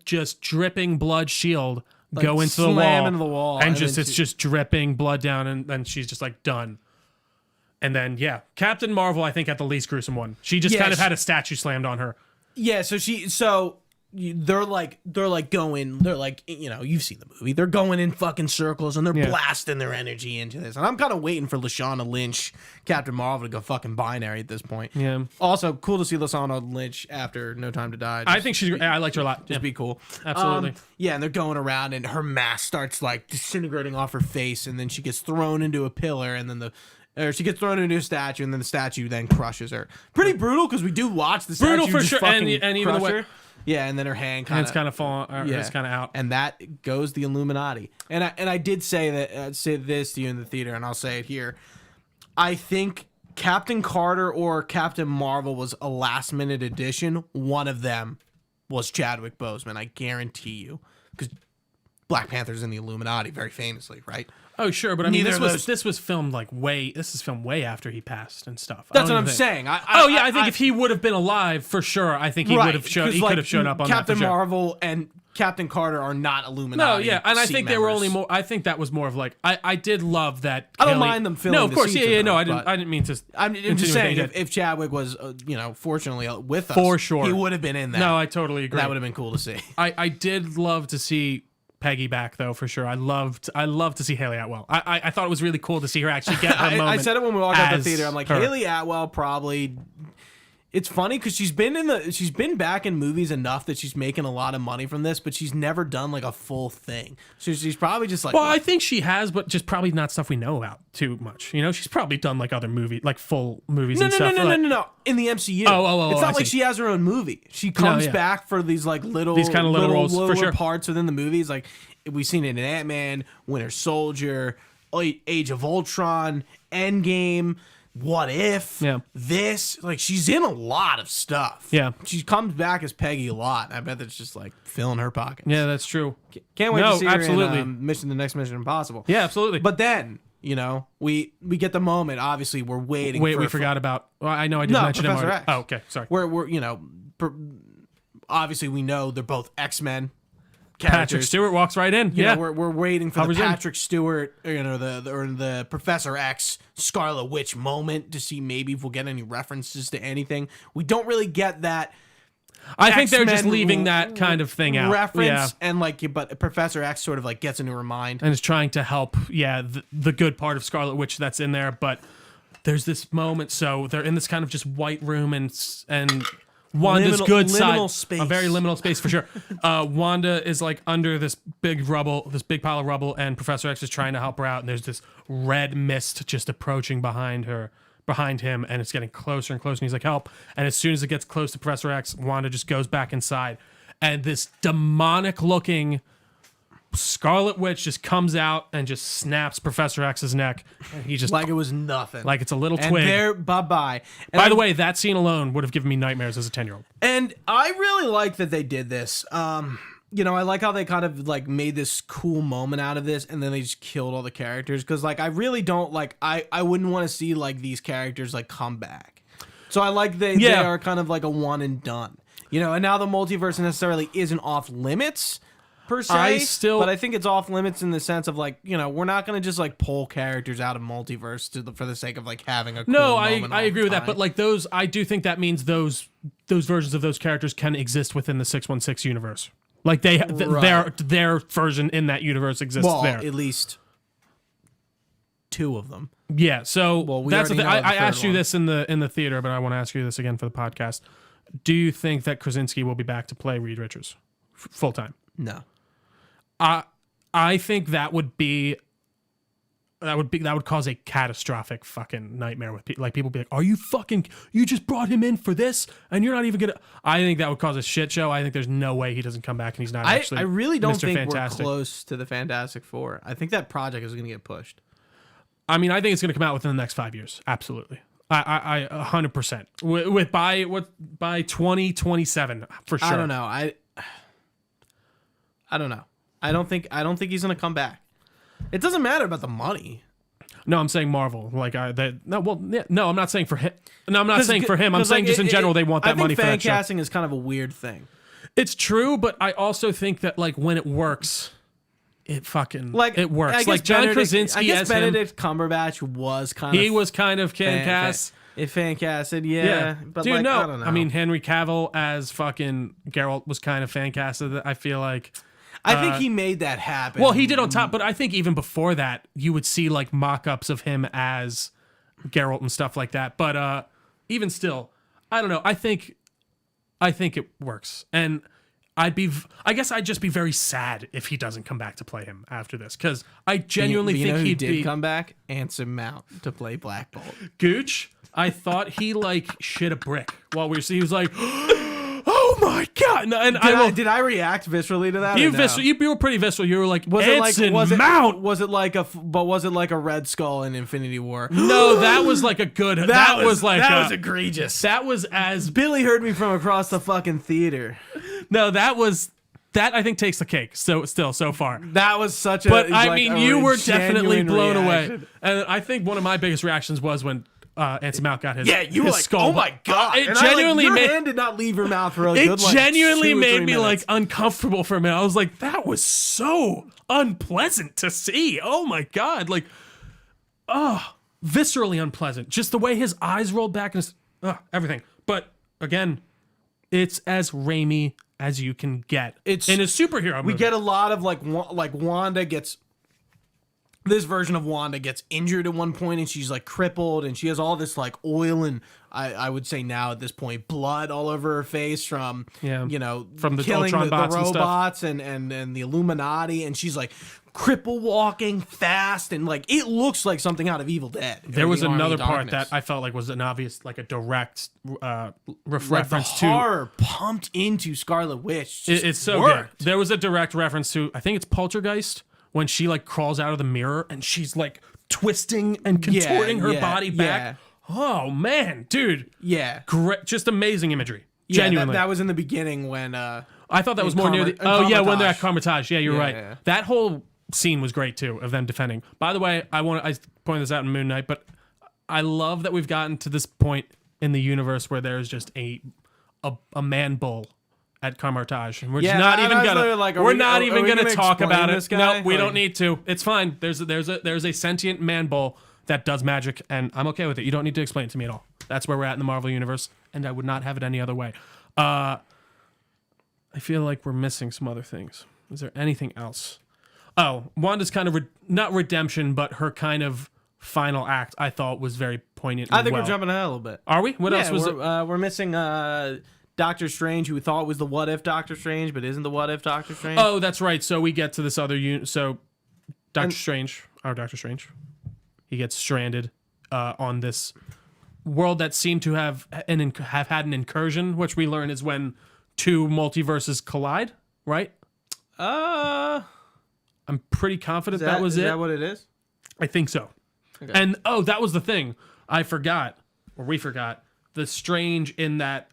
just dripping blood shield go into the wall, and just it's just dripping blood down, and then she's just like done. And then Captain Marvel, I think, had the least gruesome one. She just kind of had a statue slammed on her. Yeah, they're like you've seen the movie. They're going in fucking circles and they're blasting their energy into this. And I'm kind of waiting for Lashana Lynch, Captain Marvel, to go fucking binary at this point. Yeah. Also, cool to see Lashana Lynch after No Time to Die. I think I liked her a lot. Just be cool. Absolutely. And they're going around and her mask starts like disintegrating off her face, and then she gets thrown into a pillar, and then she gets thrown into a statue, and then the statue then crushes her. Pretty brutal, because we do watch the statue brutal for just sure, and even the way. Her. Yeah, and then her hand's kind of falling. It's kind of out, and that goes the Illuminati. And I did say that say this to you in the theater, and I'll say it here. I think Captain Carter or Captain Marvel was a last minute addition. One of them was Chadwick Boseman. I guarantee you, because Black Panther's in the Illuminati very famously, right? Oh sure, but I mean, this was filmed way after he passed and stuff. That's what I'm saying. I think if he would have been alive, for sure, I think he would have shown. He could have shown up on Captain that. Marvel and Captain Carter are not Illuminati. No, and I think they were only more. I think that was more of like I did love that. I don't mind them filling. No, of course, no, I didn't mean to. I'm just saying if Chadwick was, fortunately with us, for sure, he would have been in that. No, I totally agree. That would have been cool to see. I did love to see Peggy back, though, for sure. I loved to see Haley Atwell. I thought it was really cool to see her actually get her moment. I said it when we walked out the theater. I'm like, her. Haley Atwell probably. It's funny because she's been back in movies enough that she's making a lot of money from this, but she's never done like a full thing. So she's probably just like. Well, I think she has, but just probably not stuff we know about too much. You know, she's probably done like other movies, like full movies and stuff. No. In the MCU. Oh. It's not like she has her own movie. She comes back for these like these kind of little roles for sure. Parts within the movies. Like we've seen it in Ant-Man, Winter Soldier, Age of Ultron, Endgame. What If? Yeah. This, like, she's in a lot of stuff. Yeah. She comes back as Peggy a lot. I bet that's just like filling her pockets. Yeah, that's true. Can't wait to see absolutely. her in the next Mission Impossible. Yeah, absolutely. But then, we get the moment. Obviously, we're waiting. We forgot about. Well, I know I did mention Professor him. X. Oh, okay, sorry. We're obviously we know they're both X-Men. Patrick Stewart walks right in. We're waiting for the Patrick Stewart, the Professor X Scarlet Witch moment to see maybe if we'll get any references to anything. We don't really get that. I think they're just leaving that kind of thing out. Reference and but Professor X sort of like gets into her mind and is trying to help. Yeah, the good part of Scarlet Witch that's in there, but there's this moment. So they're in this kind of just white room and Wanda's good side, space. A very liminal space for sure. Wanda is like under this big pile of rubble, and Professor X is trying to help her out. And there's this red mist just approaching behind him, and it's getting closer and closer. And he's like, "Help!" And as soon as it gets close to Professor X, Wanda just goes back inside, and this demonic-looking Scarlet Witch just comes out and just snaps Professor X's neck, and he just like it was nothing, like it's a little twig. And there, bye. By the way, that scene alone would have given me nightmares as a 10-year-old. And I really like that they did this. I like how they kind of like made this cool moment out of this, and then they just killed all the characters because like I really don't like I wouldn't want to see like these characters like come back. So I like they are kind of like a one and done. And now the multiverse necessarily isn't off limits. Per se, but I think it's off limits in the sense of like we're not going to just like pull characters out of multiverse for the sake of like having a cool moment I agree with that, but like those I do think that means those versions of those characters can exist within the 616 universe. Like their version in that universe exists there. At least two of them. Yeah, so that's the thing. I asked you this in the theater, but I want to ask you this again for the podcast. Do you think that Krasinski will be back to play Reed Richards full time? No. I think that would cause a catastrophic fucking nightmare with people. Like people be like, "Are you you just brought him in for this and you're not even gonna." I think that would cause a shit show. I think there's no way he doesn't come back and he's not actually. I really don't Mr. think Fantastic. We're close to the Fantastic Four. I think that project is gonna get pushed. I mean, I think it's gonna come out within the next 5 years. Absolutely. I 100%. By 2027 for sure. I don't know. I don't know. I don't think he's gonna come back. It doesn't matter about the money. No, I'm saying Marvel. Like no, I'm not saying for him. No, I'm not saying for him. I'm saying just in general they want that money for that show. I think fan casting is kind of a weird thing. It's true, but I also think that like when it works, it fucking it works. Like John Krasinski as Benedict Cumberbatch was kind of... He was kind of fan cast. If fan casted, yeah. But dude, like, no. I don't know. I mean, Henry Cavill as fucking Geralt was kind of fan casted. I feel like... I think he made that happen. Well, he did on top, but I think even before that, you would see like mock-ups of him as Geralt and stuff like that. But even still, I don't know. I think it works, and I guess I'd just be very sad if he doesn't come back to play him after this, because I genuinely think he did come back. Anson Mount to play Black Bolt. Gooch. I thought he like shit a brick while we were. He was like. Oh my god! Did I react viscerally to that? You were pretty visceral. You were like, was it like a Red Skull in Infinity War? No, that was like a good. That was egregious. That was as Billy heard me from across the fucking theater. No, that I think takes the cake. So far. That was such a. But I mean, you were definitely blown away, and I think one of my biggest reactions was when. Anson Mount got his you were like, skull. Oh my god! It genuinely your hand did not leave your mouth for a good. It genuinely made me like uncomfortable for a minute. I was like, that was so unpleasant to see. Oh my god! Like, viscerally unpleasant. Just the way his eyes rolled back and everything. But again, it's as Raimi as you can get. It's in a superhero movie. We get a lot of like Wanda gets. This version of Wanda gets injured at one point and she's like crippled and she has all this like oil and I would say now at this point blood all over her face from from the killing Ultron bots the robots and the Illuminati, and she's like cripple walking fast and like it looks like something out of Evil Dead. There was another part that I felt like was an obvious like a direct reference to horror pumped into Scarlet Witch. It's so worked. good. There was a direct reference to I think it's Poltergeist. When she like crawls out of the mirror and she's like twisting and contorting her body back. Yeah. Oh man, dude. Yeah. Great, just amazing imagery. Yeah, Genuinely. That was in the beginning when I thought that was more near the when they're at Carmitage. Yeah, you're right. Yeah. That whole scene was great too of them defending. By the way, I pointed this out in Moon Knight, but I love that we've gotten to this point in the universe where there's just a man bull at Carmitage, and we're not even gonna talk about it. No, we don't need to. It's fine. There's a sentient man bull that does magic, and I'm okay with it. You don't need to explain it to me at all. That's where we're at in the Marvel universe, and I would not have it any other way. I feel like we're missing some other things. Is there anything else? Oh, Wanda's kind of not redemption, but her kind of final act. I thought was very poignant. I think we're jumping ahead a little bit. Are we? What else was it? We're missing. Doctor Strange, who we thought was the What If Doctor Strange, but isn't the What If Doctor Strange? Oh, that's right. So we get to this other Doctor Strange, he gets stranded on this world that seemed to have had an incursion, which we learn is when two multiverses collide, right? I'm pretty confident that was it. Is that what it is? I think so. Okay. And that was the thing. We forgot. The Strange in that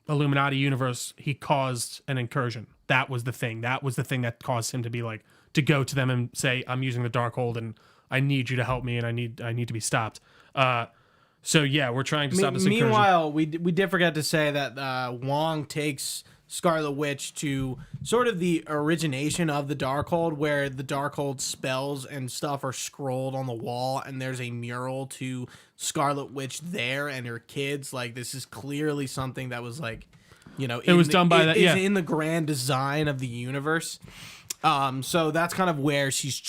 Illuminati universe, he caused an incursion. That was the thing. That was the thing that caused him to be like to go to them and say, "I'm using the Darkhold, and I need you to help me, and I need to be stopped." So yeah, we're trying to stop this incursion. Meanwhile, we did forget to say that Wong takes Scarlet Witch to sort of the origination of the Darkhold, where the Darkhold spells and stuff are scrolled on the wall, and there's a mural to Scarlet Witch there and her kids. Like, this is clearly something that was like, it was done by that. Yeah, in the grand design of the universe. So that's kind of where she's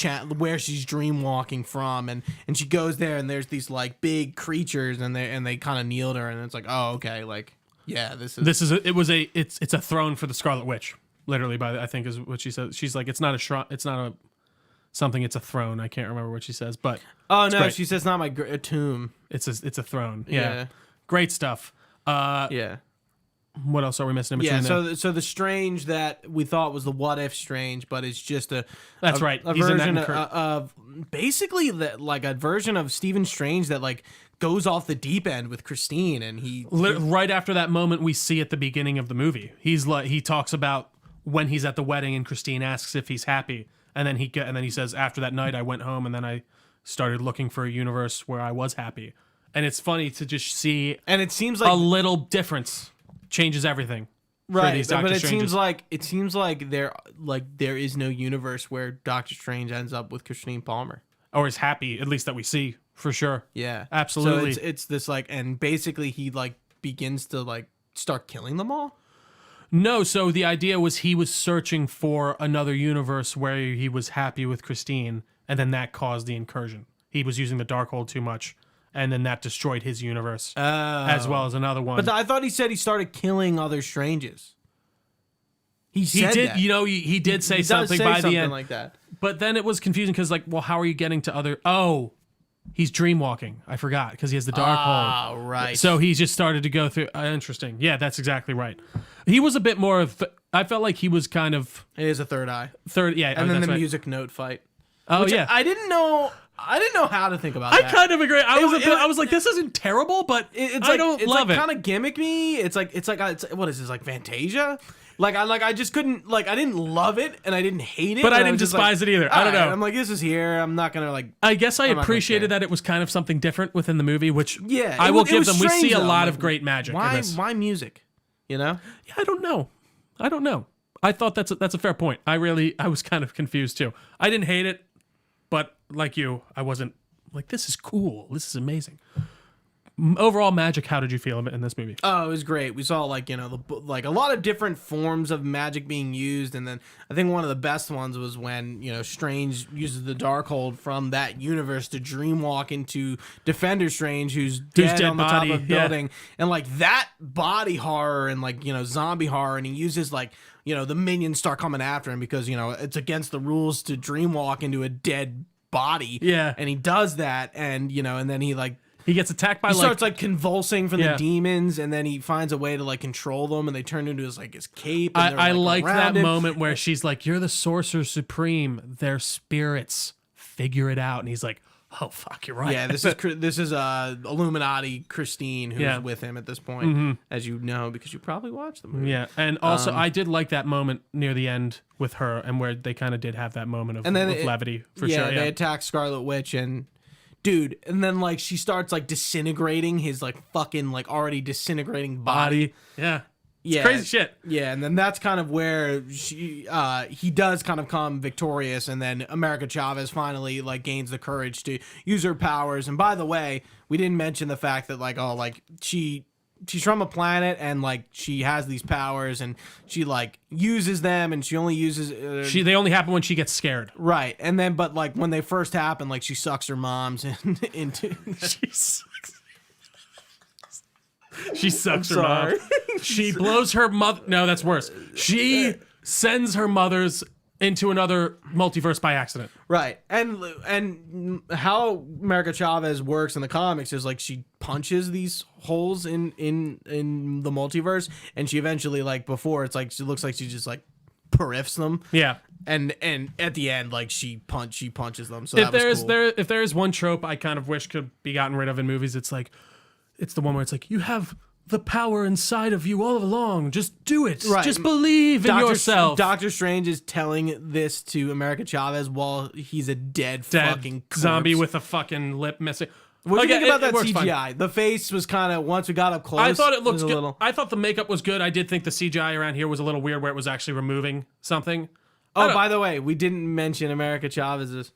dream walking from, and she goes there, and there's these like big creatures, and they kind of kneel to her, and it's like, oh, okay, like. Yeah, it's a throne for the Scarlet Witch. Literally, I think is what she says. She's like, it's not a shrine, it's not a something. It's a throne. I can't remember what she says, but she says not my tomb. It's a throne. Yeah. Great stuff. Yeah. What else are we missing in between? Yeah, so the Strange that we thought was the What If Strange, but it's just a version of basically like a version of Stephen Strange that like goes off the deep end with Christine, and right after that moment we see at the beginning of the movie, he talks about when he's at the wedding and Christine asks if he's happy, and then he says, after that night I went home and then I started looking for a universe where I was happy. And it's funny to just see And it seems a like little difference changes everything. For right, these but Doctor it Stranges. seems like there is no universe where Doctor Strange ends up with Christine Palmer. Or is happy, at least that we see, for sure. Yeah, Absolutely. So it's this like, and basically he like begins to like start killing them all. No, so the idea was he was searching for another universe where he was happy with Christine, and then that caused the incursion. He was using the Darkhold too much, and then that destroyed his universe, as well as another one. But I thought he said he started killing other Stranges. He he did, that. you know, he did say He does something say by something the end. like that. But then it was confusing because, like, well, how are you getting to other... Oh, he's dreamwalking. I forgot, because he has the Darkhold. Ah, right. So he just started to go through... interesting. Yeah, that's exactly right. He was a bit more of... I felt like he was kind of... It is a third eye. Yeah. And then that's the right. music note fight. Oh, Which yeah. I didn't know how to think about I that. kind of agree. I was it- like, this isn't terrible, but It's I like, don't it's love like it. kind of gimmicky. It's what is this, like Fantasia? I just couldn't, like, I didn't love it and I didn't hate it. But I and didn't was just despise like, it either. I don't all right. know. I'm like, this is here. I'm not gonna like. I guess I I'm not gonna appreciated care. that it was kind of something different within the movie, which Yeah, I it will was- it give was them. We strange, see a though. lot Like, of great magic in this. Why music? You know? Yeah, I don't know. I thought that's a fair point. I was kind of confused too. I didn't hate it, but like you, I wasn't like, this is cool. This is amazing. Overall magic, how did you feel in this movie? Oh, it was great. We saw like like a lot of different forms of magic being used, and then I think one of the best ones was when Strange uses the Darkhold from that universe to dreamwalk into Defender Strange, who's dead on the body, top of a yeah. building, and like that body horror and like zombie horror, and he uses like the minions start coming after him because it's against the rules to dreamwalk into a dead body. Yeah. and he does that, and and then he like. He gets attacked by He starts like convulsing from Yeah. the demons, and then he finds a way to like control them, and they turn into his cape. And I they're, liked that around him. moment where she's like, "You're the Sorcerer Supreme. They're spirits. Figure it out." And he's like, "Oh fuck, you're right." Yeah, this is Illuminati Christine who's Yeah. with him at this point, as you know because you probably watched the movie. Yeah, and also I did like that moment near the end with her, and where they kind of did have that moment of, And then levity for yeah, sure. they Yeah, attack Scarlet Witch and. Dude, and then like she starts like disintegrating his like fucking like already disintegrating body. Yeah, Yeah, crazy shit. Yeah, and then that's kind of where he does kind of come victorious, and then America Chavez finally like gains the courage to use her powers. And by the way, we didn't mention the fact that she's from a planet and like she has these powers and she like uses them, and she only uses They only happen when she gets scared. right. And then but like when they first happen, like she sucks her mom's into. She sucks her sorry. mom. She blows her mother. No, that's worse. She sends her mother's into another multiverse by accident. Right, and how America Chavez works in the comics is like she punches these holes in the multiverse, and she eventually like before it's like she looks like she just like periffs them. Yeah. And at the end like she punches them. So If that was cool. if there is one trope I kind of wish could be gotten rid of in movies, it's the one where it's like, you have the power inside of you all along. Just do it. Right. Just believe in yourself. Doctor Strange is telling this to America Chavez while he's a dead fucking corpse. zombie with a fucking lip missing. What do you think about that works fine. CGI? The face was kind of once we got up close. I thought it looked was a good. little. I thought the makeup was good. I did think the CGI around here was a little weird where it was actually removing something. Oh, by the way, we didn't mention America Chavez's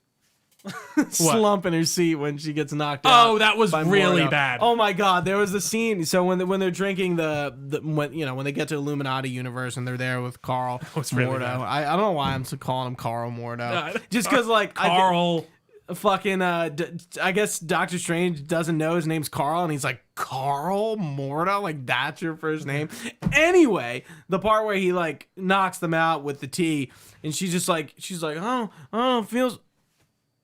slump in her seat when she gets knocked out. Oh, that was by really Mordo. bad. Oh my God, there was a scene. So when they're drinking when they get to Illuminati universe and they're there with Carl really Mordo. bad. I don't know why I'm calling him Carl Mordo. No, Just because like Carl. I guess Doctor Strange doesn't know his name's Carl, and he's like, Carl Mordo? Like, that's your first name? Anyway, the part where he, like, knocks them out with the tea, and she's like, oh, feels...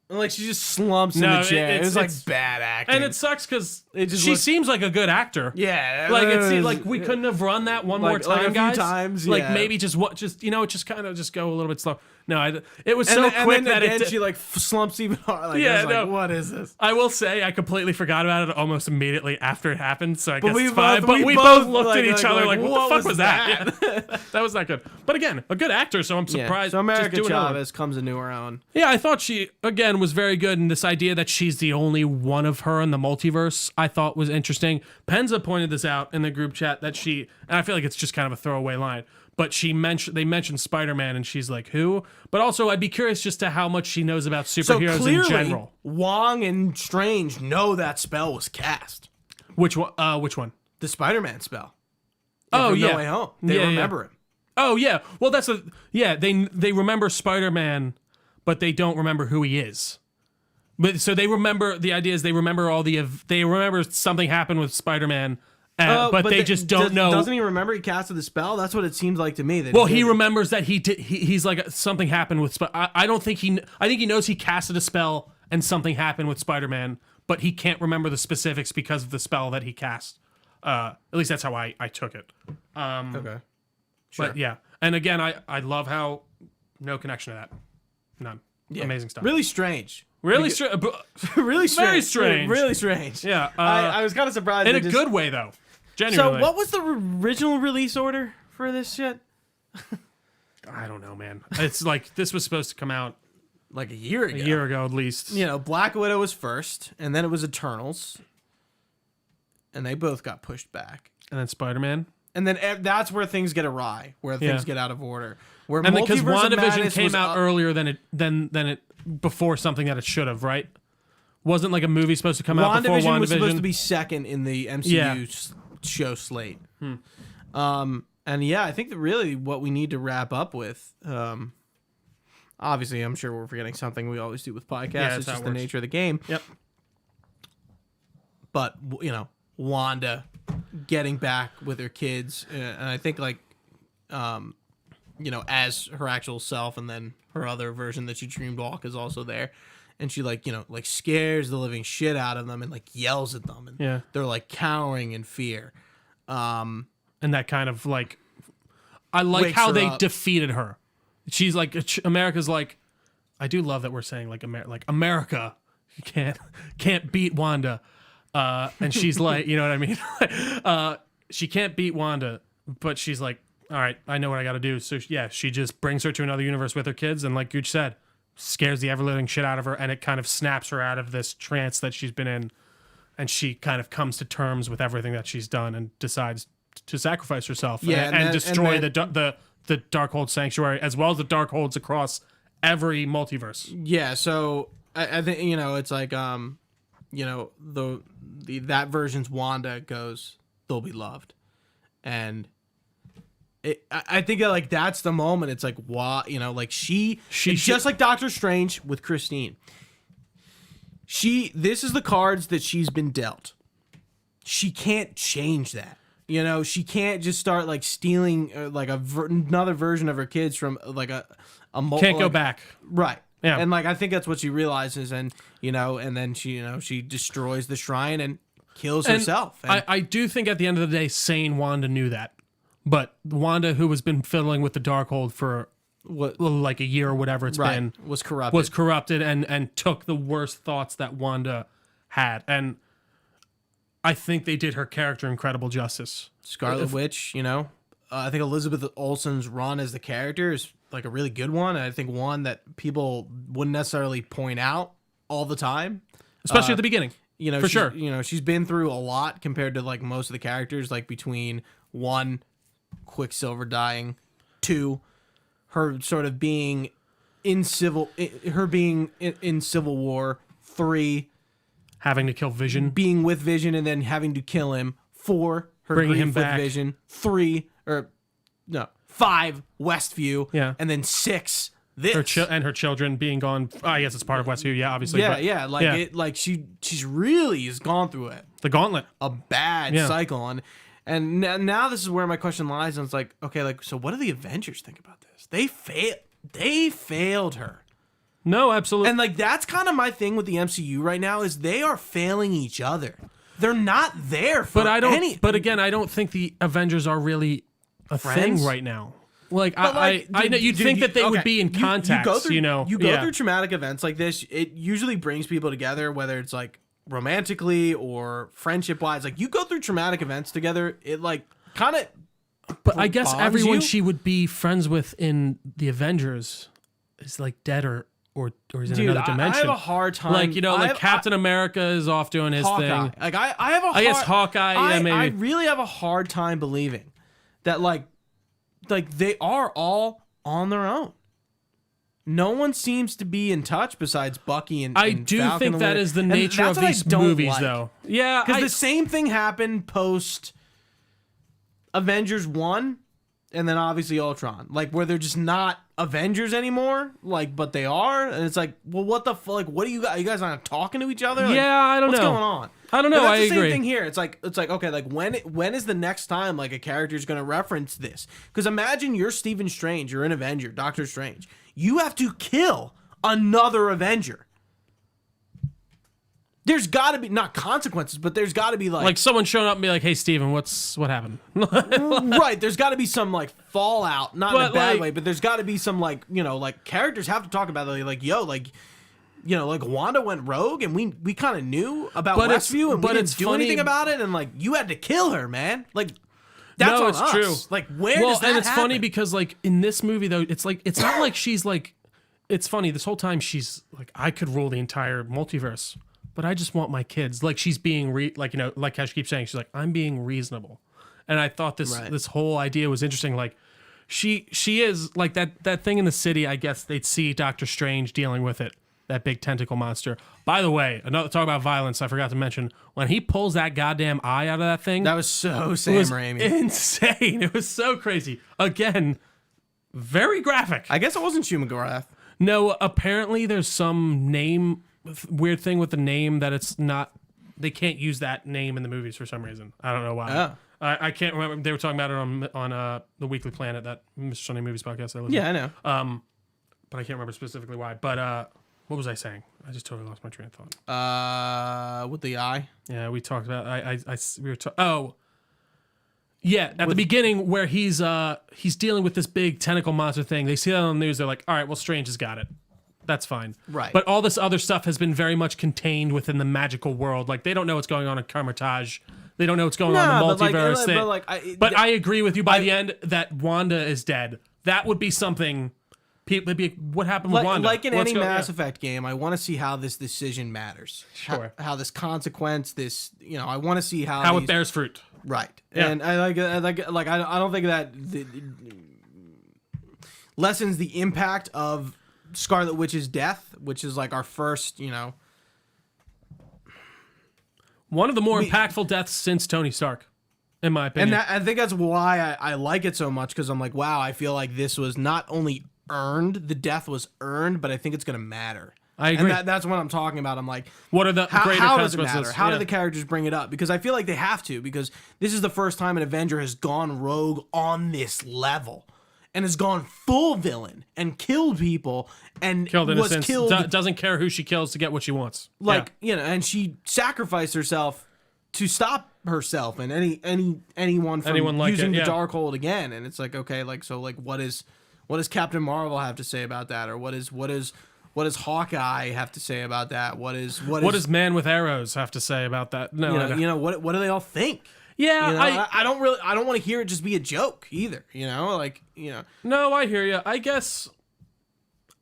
And, like, she just slumps in the chair. It was, like, bad acting. And it sucks because just she looks- seems like a good actor. Yeah. Like it's like we couldn't have run that one more time, like a few guys. times, Like yeah. maybe just kind of just go a little bit slow. No, it was and so then, quick and then that again, it. she, like, slumps even harder. Like, Yeah, I was like, no. what is this? I will say I completely forgot about it almost immediately after it happened, so I guess we it's fine. both- But we we both, both looked like, at each other like, what the fuck was that? that? Yeah. That was not good. But again, a good actor, so I'm surprised. So America just do another one. Chavez comes into her own. Yeah, I thought she, again, Spider-Man was very good, and this idea that she's the only one of her in the multiverse, I thought was interesting. Penza pointed this out in the group chat that and I feel like it's just kind of a throwaway line, but they mentioned Spider-Man, and she's like, who? But also, I'd be curious just to how much she knows about superheroes clearly, in general. Wong and Strange know that spell was cast. Which one? Which one? The Spider-Man spell. Oh, from yeah. No Way Home. They remember him. Oh, yeah. Well, they remember Spider-Man, but they don't remember who he is. But so they remember, the idea is they remember they remember something happened with Spider-Man, but they just don't know. Doesn't he remember he casted the spell? That's what it seems like to me. He remembers that he did. He's like, something happened with I don't think I think he knows he casted a spell and something happened with Spider-Man, but he can't remember the specifics because of the spell that he cast. At least that's how I took it. Okay. Sure. But yeah. And again, I love how no connection to that. None. Yeah. Amazing stuff. Really strange. Really strange. Really strange. Very strange. Really strange. Yeah. I was kind of surprised. In a good way, though. Genuinely. So what was the original release order for this shit? I don't know, man. It's like this was supposed to come out like a year ago. A year ago, at least. You know, Black Widow was first, and then it was Eternals. And they both got pushed back. And then Spider-Man. And then that's where things get awry, where things get out of order. Where and because WandaVision came out earlier than it before something that it should have, right? Wasn't like a movie supposed to come out before WandaVision? Was supposed to be second in the MCU show slate. And yeah, I think that really what we need to wrap up with, obviously I'm sure we're forgetting something we always do with podcasts. Yeah, it's just the nature of the game. Yep. But, you know, Wanda getting back with her kids, and I think like you know, as her actual self, and then her other version that she dreamed walk is also there, and she like, you know, like scares the living shit out of them and like yells at them, and they're like cowering in fear, and that kind of like, I like how they defeated her. She's like, America's like, I do love that we're saying like America can't beat Wanda. And she's like, you know what I mean? She can't beat Wanda, but she's like, all right, I know what I got to do. So yeah, she just brings her to another universe with her kids. And like Gooch said, scares the ever-living shit out of her. And it kind of snaps her out of this trance that she's been in. And she kind of comes to terms with everything that she's done and decides to sacrifice herself and destroy the Darkhold Sanctuary, as well as the Darkholds across every multiverse. Yeah. So I think, you know, it's like, you know, that version's Wanda goes, they'll be loved. And I think that like that's the moment. It's like, wow, you know, like she's just like Doctor Strange with Christine. This is the cards that she's been dealt. She can't change that. You know, she can't just start like stealing like another version of her kids from like can't go back. Right. Yeah. And like I think that's what she realizes, and you know, and then she destroys the shrine and kills herself. And I do think at the end of the day, sane Wanda knew that. But Wanda, who has been fiddling with the Darkhold for like a year or whatever it's been, was corrupted and took the worst thoughts that Wanda had. And I think they did her character incredible justice. Scarlet Witch, you know, I think Elizabeth Olsen's run as the character is like a really good one. And I think one that people wouldn't necessarily point out all the time, especially at the beginning. You know, for sure. You know, she's been through a lot compared to like most of the characters. Like between 1, Quicksilver dying, 2, her sort of being in Civil War, 3, having to kill Vision, being with Vision and then having to kill him, 4, her bringing him with back, Vision, 5, Westview, and then 6, this, her children being gone. I guess it's part of Westview, obviously. She's really has gone through it, the gauntlet, a bad cycle, and now this is where my question lies, and it's like, okay, like, so what do the Avengers think about this? They failed her. No, absolutely. And like that's kind of my thing with the MCU right now is they are failing each other. They're not there for But again, I don't think the Avengers are really a thing right now. Like, I know you'd think that they would be in contact. You go through traumatic events like this. It usually brings people together, whether it's like romantically or friendship wise. Like you go through traumatic events together, it like kind of. But I guess everyone she would be friends with in the Avengers is like dead or or he's in Dude, another dimension. I have a hard time. Like, you know, like Captain America is off doing his Hawkeye. thing. Like I have a hard, I guess Hawkeye, yeah, maybe. I really have a hard time believing that like they are all on their own. No one seems to be in touch besides Bucky and I and do Falcon think and that Winter- is the and nature that's of what I these don't movies, like. though. Yeah, Because the same thing happened post Avengers 1 and then obviously Ultron. Like, where they're just not Avengers anymore, like, but they are. And it's like, well, what the fuck? Like, what do you guys? Are you guys not talking to each other? Like, yeah, I don't what's know. going on? I don't know. And I that's the agree. same thing here. It's like okay, like when is the next time like a character is going to reference this? Because imagine you're Stephen Strange, you're an Avenger, Doctor Strange. You have to kill another Avenger. There's got to be not consequences, but there's got to be Like someone showing up and be like, "Hey, Steven, what happened?" right. There's got to be some like fallout, not in But, a bad like- way, but there's got to be some like like characters have to talk about it. Like yo, like like Wanda went rogue, and we kind of knew about But it's- Westview, and but we it's didn't do funny- anything about it, and like you had to kill her, man. Like that's No, on it's us. true. Like where well, does that and it's happen? funny because like in this movie though, it's like it's not like she's like. It's funny this whole time she's like, I could rule the entire multiverse, but I just want my kids. Like she's being like how she keeps saying, she's like, I'm being reasonable, and I thought this whole idea was interesting. Like she is like that thing in the city. I guess they'd see Doctor Strange dealing with it. That big tentacle monster. By the way, another talk about violence. I forgot to mention when he pulls that goddamn eye out of that thing. that was so Sam It was Raimi. insane. It was so crazy. Again, very graphic. I guess it wasn't Hugh McGrath. No, apparently there's some weird thing with the name that it's not. They can't use that name in the movies for some reason. I don't know why. Oh. I can't remember. They were talking about it on the Weekly Planet, that Mr. Sunday Movies podcast I listen Yeah, I to. know. But I can't remember specifically why. But what was I saying? I just totally lost my train of thought. With the eye. Yeah, we talked about. We were. Yeah, at the beginning where he's dealing with this big tentacle monster thing. They see that on the news. They're like, all right, well, Strange has got it. That's fine. Right. But all this other stuff has been very much contained within the magical world. Like they don't know what's going on in Carmitage. They don't know what's going on in the multiverse. But I agree with you. By the end, that Wanda is dead. That would be something. People would be what happened with Wanda. Like in any Mass Effect game, I want to see how this decision matters. Sure. How this consequence, this I want to see how it bears fruit. Right. Yeah. And I don't think that lessens the impact of Scarlet Witch's death, which is like our first, one of the more impactful deaths since Tony Stark, in my opinion. And I think that's why I like it so much, because I'm like, wow, I feel like this was not only earned, the death was earned, but I think it's going to matter. I agree. And that's what I'm talking about. I'm like, what are the greater how does it consequences? matter? How Yeah. do the characters bring it up? Because I feel like they have to, because this is the first time an Avenger has gone rogue on this level and has gone full villain and killed people and killed was innocents, killed doesn't care who she kills to get what she wants. like and she sacrificed herself to stop herself and anyone from Anyone like using it, the yeah. Darkhold again. And it's like, okay, like, so like what does Captain Marvel have to say about that? Or what does Hawkeye have to say about that? What does Man with Arrows have to say about that? No, what do they all think? yeah, I don't want to hear it just be a joke either. No, I hear you. I guess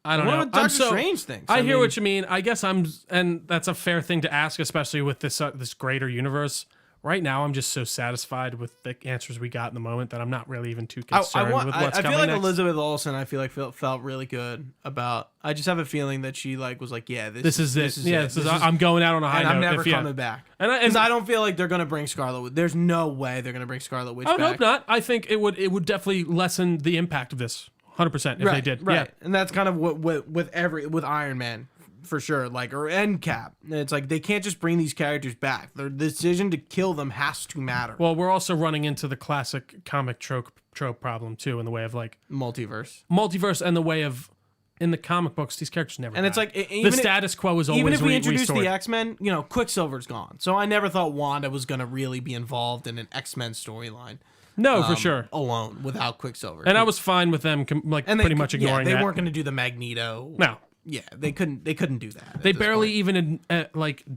I don't know. What Doctor Strange thinks? I hear what you mean. I guess and that's a fair thing to ask, especially with this greater universe. Right now, I'm just so satisfied with the answers we got in the moment that I'm not really even too concerned with what's I coming feel like next. Elizabeth Olsen. I feel like felt really good about. I just have a feeling that she was like, yeah, this is it. I'm going out on a high and note. I'm never coming back. And I don't feel like they're gonna bring Scarlet Witch. There's no way they're gonna bring Scarlet Witch I would back. hope not. I think it would definitely lessen the impact of this 100% if they did. Right. Yeah. And that's kind of what with Iron Man. For sure, and Cap. It's like they can't just bring these characters back. The decision to kill them has to matter. Well, we're also running into the classic comic trope problem too, in the way of like multiverse, and the way of in the comic books these characters never. And die. it's like the status quo is always even if we introduce restored. the X-Men, Quicksilver's gone. So I never thought Wanda was gonna really be involved in an X-Men storyline. No, for sure. Alone without Quicksilver. And I was fine with them pretty much ignoring they that. weren't gonna do the Magneto. No. Yeah, they couldn't do that. They barely even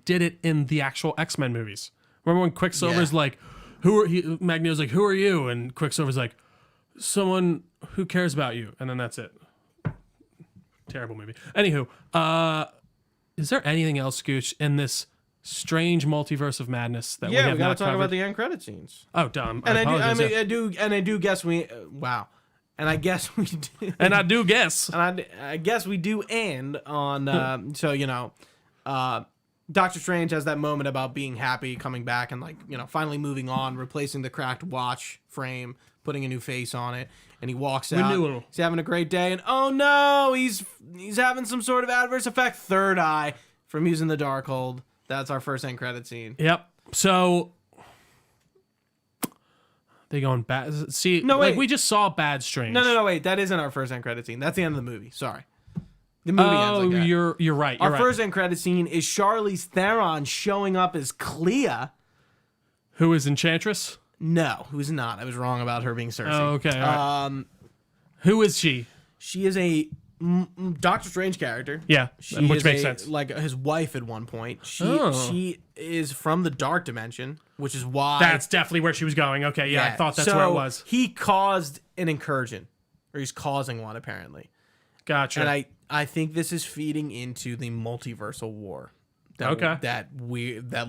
did it in the actual X-Men movies. Remember when Quicksilver's like, Magneto's like, who are you? And Quicksilver's like, someone who cares about you. And then that's it. terrible movie. Anywho, is there anything else, Scooch, in this strange multiverse of madness that we have we gotta not talk covered? about the end credit scenes. Oh, dumb. And I do guess we. Wow. And I guess we do. And I do guess. And I guess we do end on. So Doctor Strange has that moment about being happy, coming back, and finally moving on, replacing the cracked watch frame, putting a new face on it, and he walks out. Renewal. He's having a great day, and oh no, he's having some sort of adverse effect, third eye, from using the Darkhold. That's our first end credit scene. Yep. So they going bad. See, no, wait. we just saw Bad Strange. No, wait. That isn't our first end credit scene. That's the end of the movie. Sorry. The movie ends like that. You're right. Our first end credit scene is Charlize Theron showing up as Clea. Who is Enchantress? No, who's not. I was wrong about her being Cersei. Oh, okay. All right. Who is she? She is a Doctor Strange character. Yeah, which makes sense. Like his wife at one point. She is from the Dark Dimension, which is why. That's definitely where she was going. Okay, yeah, I thought that's where it was. He caused an incursion, or he's causing one apparently. Gotcha. And I think this is feeding into the multiversal war. That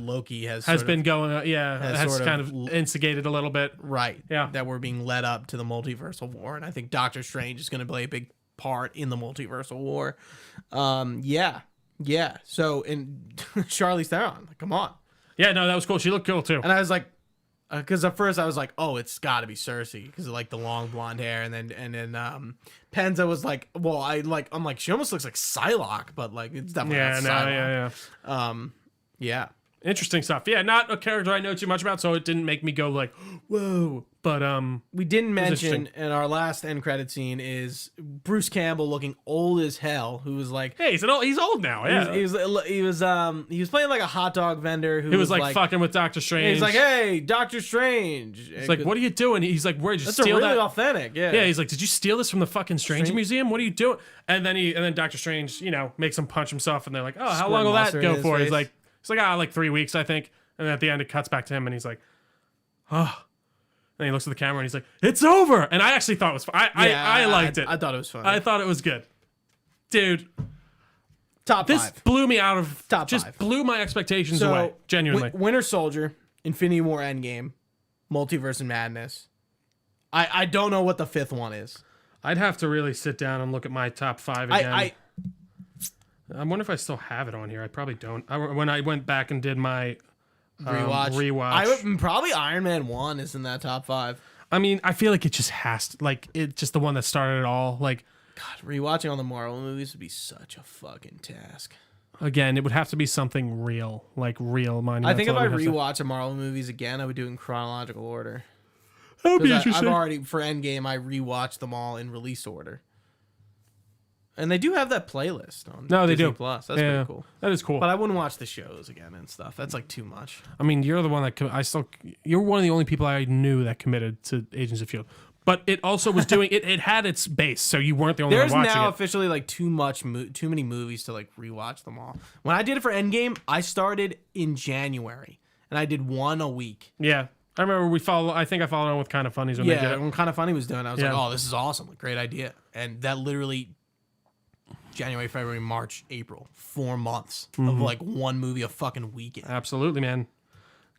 Loki has been going. Has kind of instigated a little bit. Right. Yeah. That we're being led up to the multiversal war, and I think Doctor Strange is going to play a big part in the multiversal war. Yeah. So, and Charlize Theron, come on. Yeah, no, that was cool. She looked cool too. And I was like, because at first I was like, oh, it's got to be Cersei because of like the long blonde hair, and then Penza was like, well, I'm like, she almost looks like Psylocke, but like it's definitely not Psylocke. Yeah. Interesting stuff. Yeah, not a character I know too much about, so it didn't make me go like, whoa. But we didn't mention in our last end credit scene is Bruce Campbell looking old as hell, who was like, hey, he's old now. Yeah, he was playing like a hot dog vendor who was like fucking with Doctor Strange. He's like, hey, Doctor Strange. It's like, what are you doing? He's like, where'd you that's steal really that? Authentic. Yeah. Yeah. He's like, did you steal this from the fucking Strange Museum? What are you doing? And then Doctor Strange, makes him punch himself, and they're like, oh, how long will that go for? He's like, like 3 weeks, I think. And then at the end, it cuts back to him, and he's like, oh. And he looks at the camera, and he's like, it's over. And I actually thought it was fun. I liked it. I thought it was fun. I thought it was good. Dude. Top this 5. Blew me out of... Top just 5. Blew my expectations away. Genuinely. Winter Soldier, Infinity War Endgame, Multiverse and Madness. I don't know what the 5th one is. I'd have to really sit down and look at my top 5 again. I wonder if I still have it on here. I probably don't. When I went back and did my rewatch. Probably Iron Man 1 is in that top 5. I mean, I feel like it just has to, like, it's just the one that started it all. Like, God, rewatching all the Marvel movies would be such a fucking task. Again, it would have to be something real, like real monumental. I think if I rewatch a Marvel movies again, I would do it in chronological order. That would be interesting. I've already, for Endgame, I rewatched them all in release order. And they do have that playlist on Disney Disney Plus. That's pretty cool. That is cool. But I wouldn't watch the shows again and stuff. That's like too much. I mean, you're the one that you're one of the only people I knew that committed to Agents of S.H.I.E.L.D. But it also was doing it had its base, so you weren't the only one watching it. There's now officially like too many movies to like rewatch them all. When I did it for Endgame, I started in January and I did one a week. Yeah. I remember I think I followed on with Kind of Funnies when they did it. When Kind of Funny was doing it, I was like, oh, this is awesome. Like, great idea. And that literally January, February, March, April, 4 months of like one movie a fucking weekend. Absolutely, man.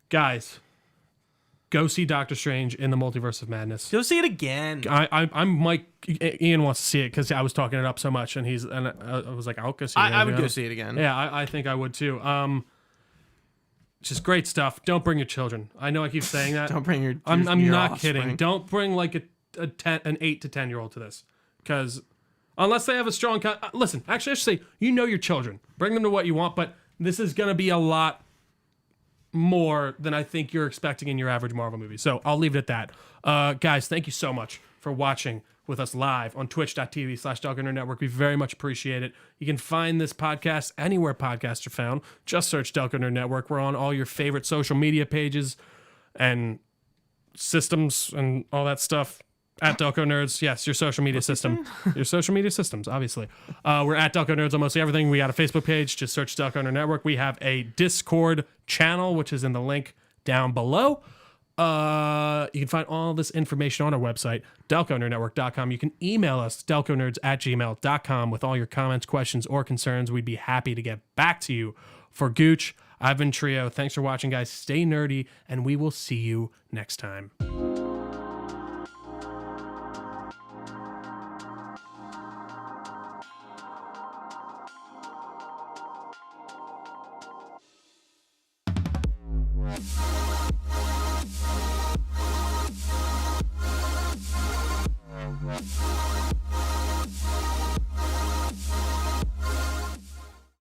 Guys, go see Doctor Strange in the Multiverse of Madness. Go see it again. I'm Mike. Ian wants to see it because I was talking it up so much, and I was like, I'll go see it. I would go see it again. Yeah, I think I would too. Just great stuff. Don't bring your children. I know I keep saying that. Don't bring your I'm not offspring. kidding. Don't bring like an 8 to 10 year old to this because. Unless they have a strong... listen, actually, I should say, your children. Bring them to what you want, but this is going to be a lot more than I think you're expecting in your average Marvel movie. So I'll leave it at that. Guys, thank you so much for watching with us live on twitch.tv/Delco Nerd Network. We very much appreciate it. You can find this podcast anywhere podcasts are found. Just search Delco Nerd Network. We're on all your favorite social media pages and systems and all that stuff. At Delco Nerds, yes, your social media system. Your social media systems, obviously. We're at Delco Nerds on mostly everything. We got a Facebook page. Just search Delco Nerd Network. We have a Discord channel, which is in the link down below. You can find all this information on our website, delconerdnetwork.com. You can email us, delconerds@gmail.com, with all your comments, questions, or concerns. We'd be happy to get back to you. For Gooch, I've been Trio. Thanks for watching, guys. Stay nerdy, and we will see you next time.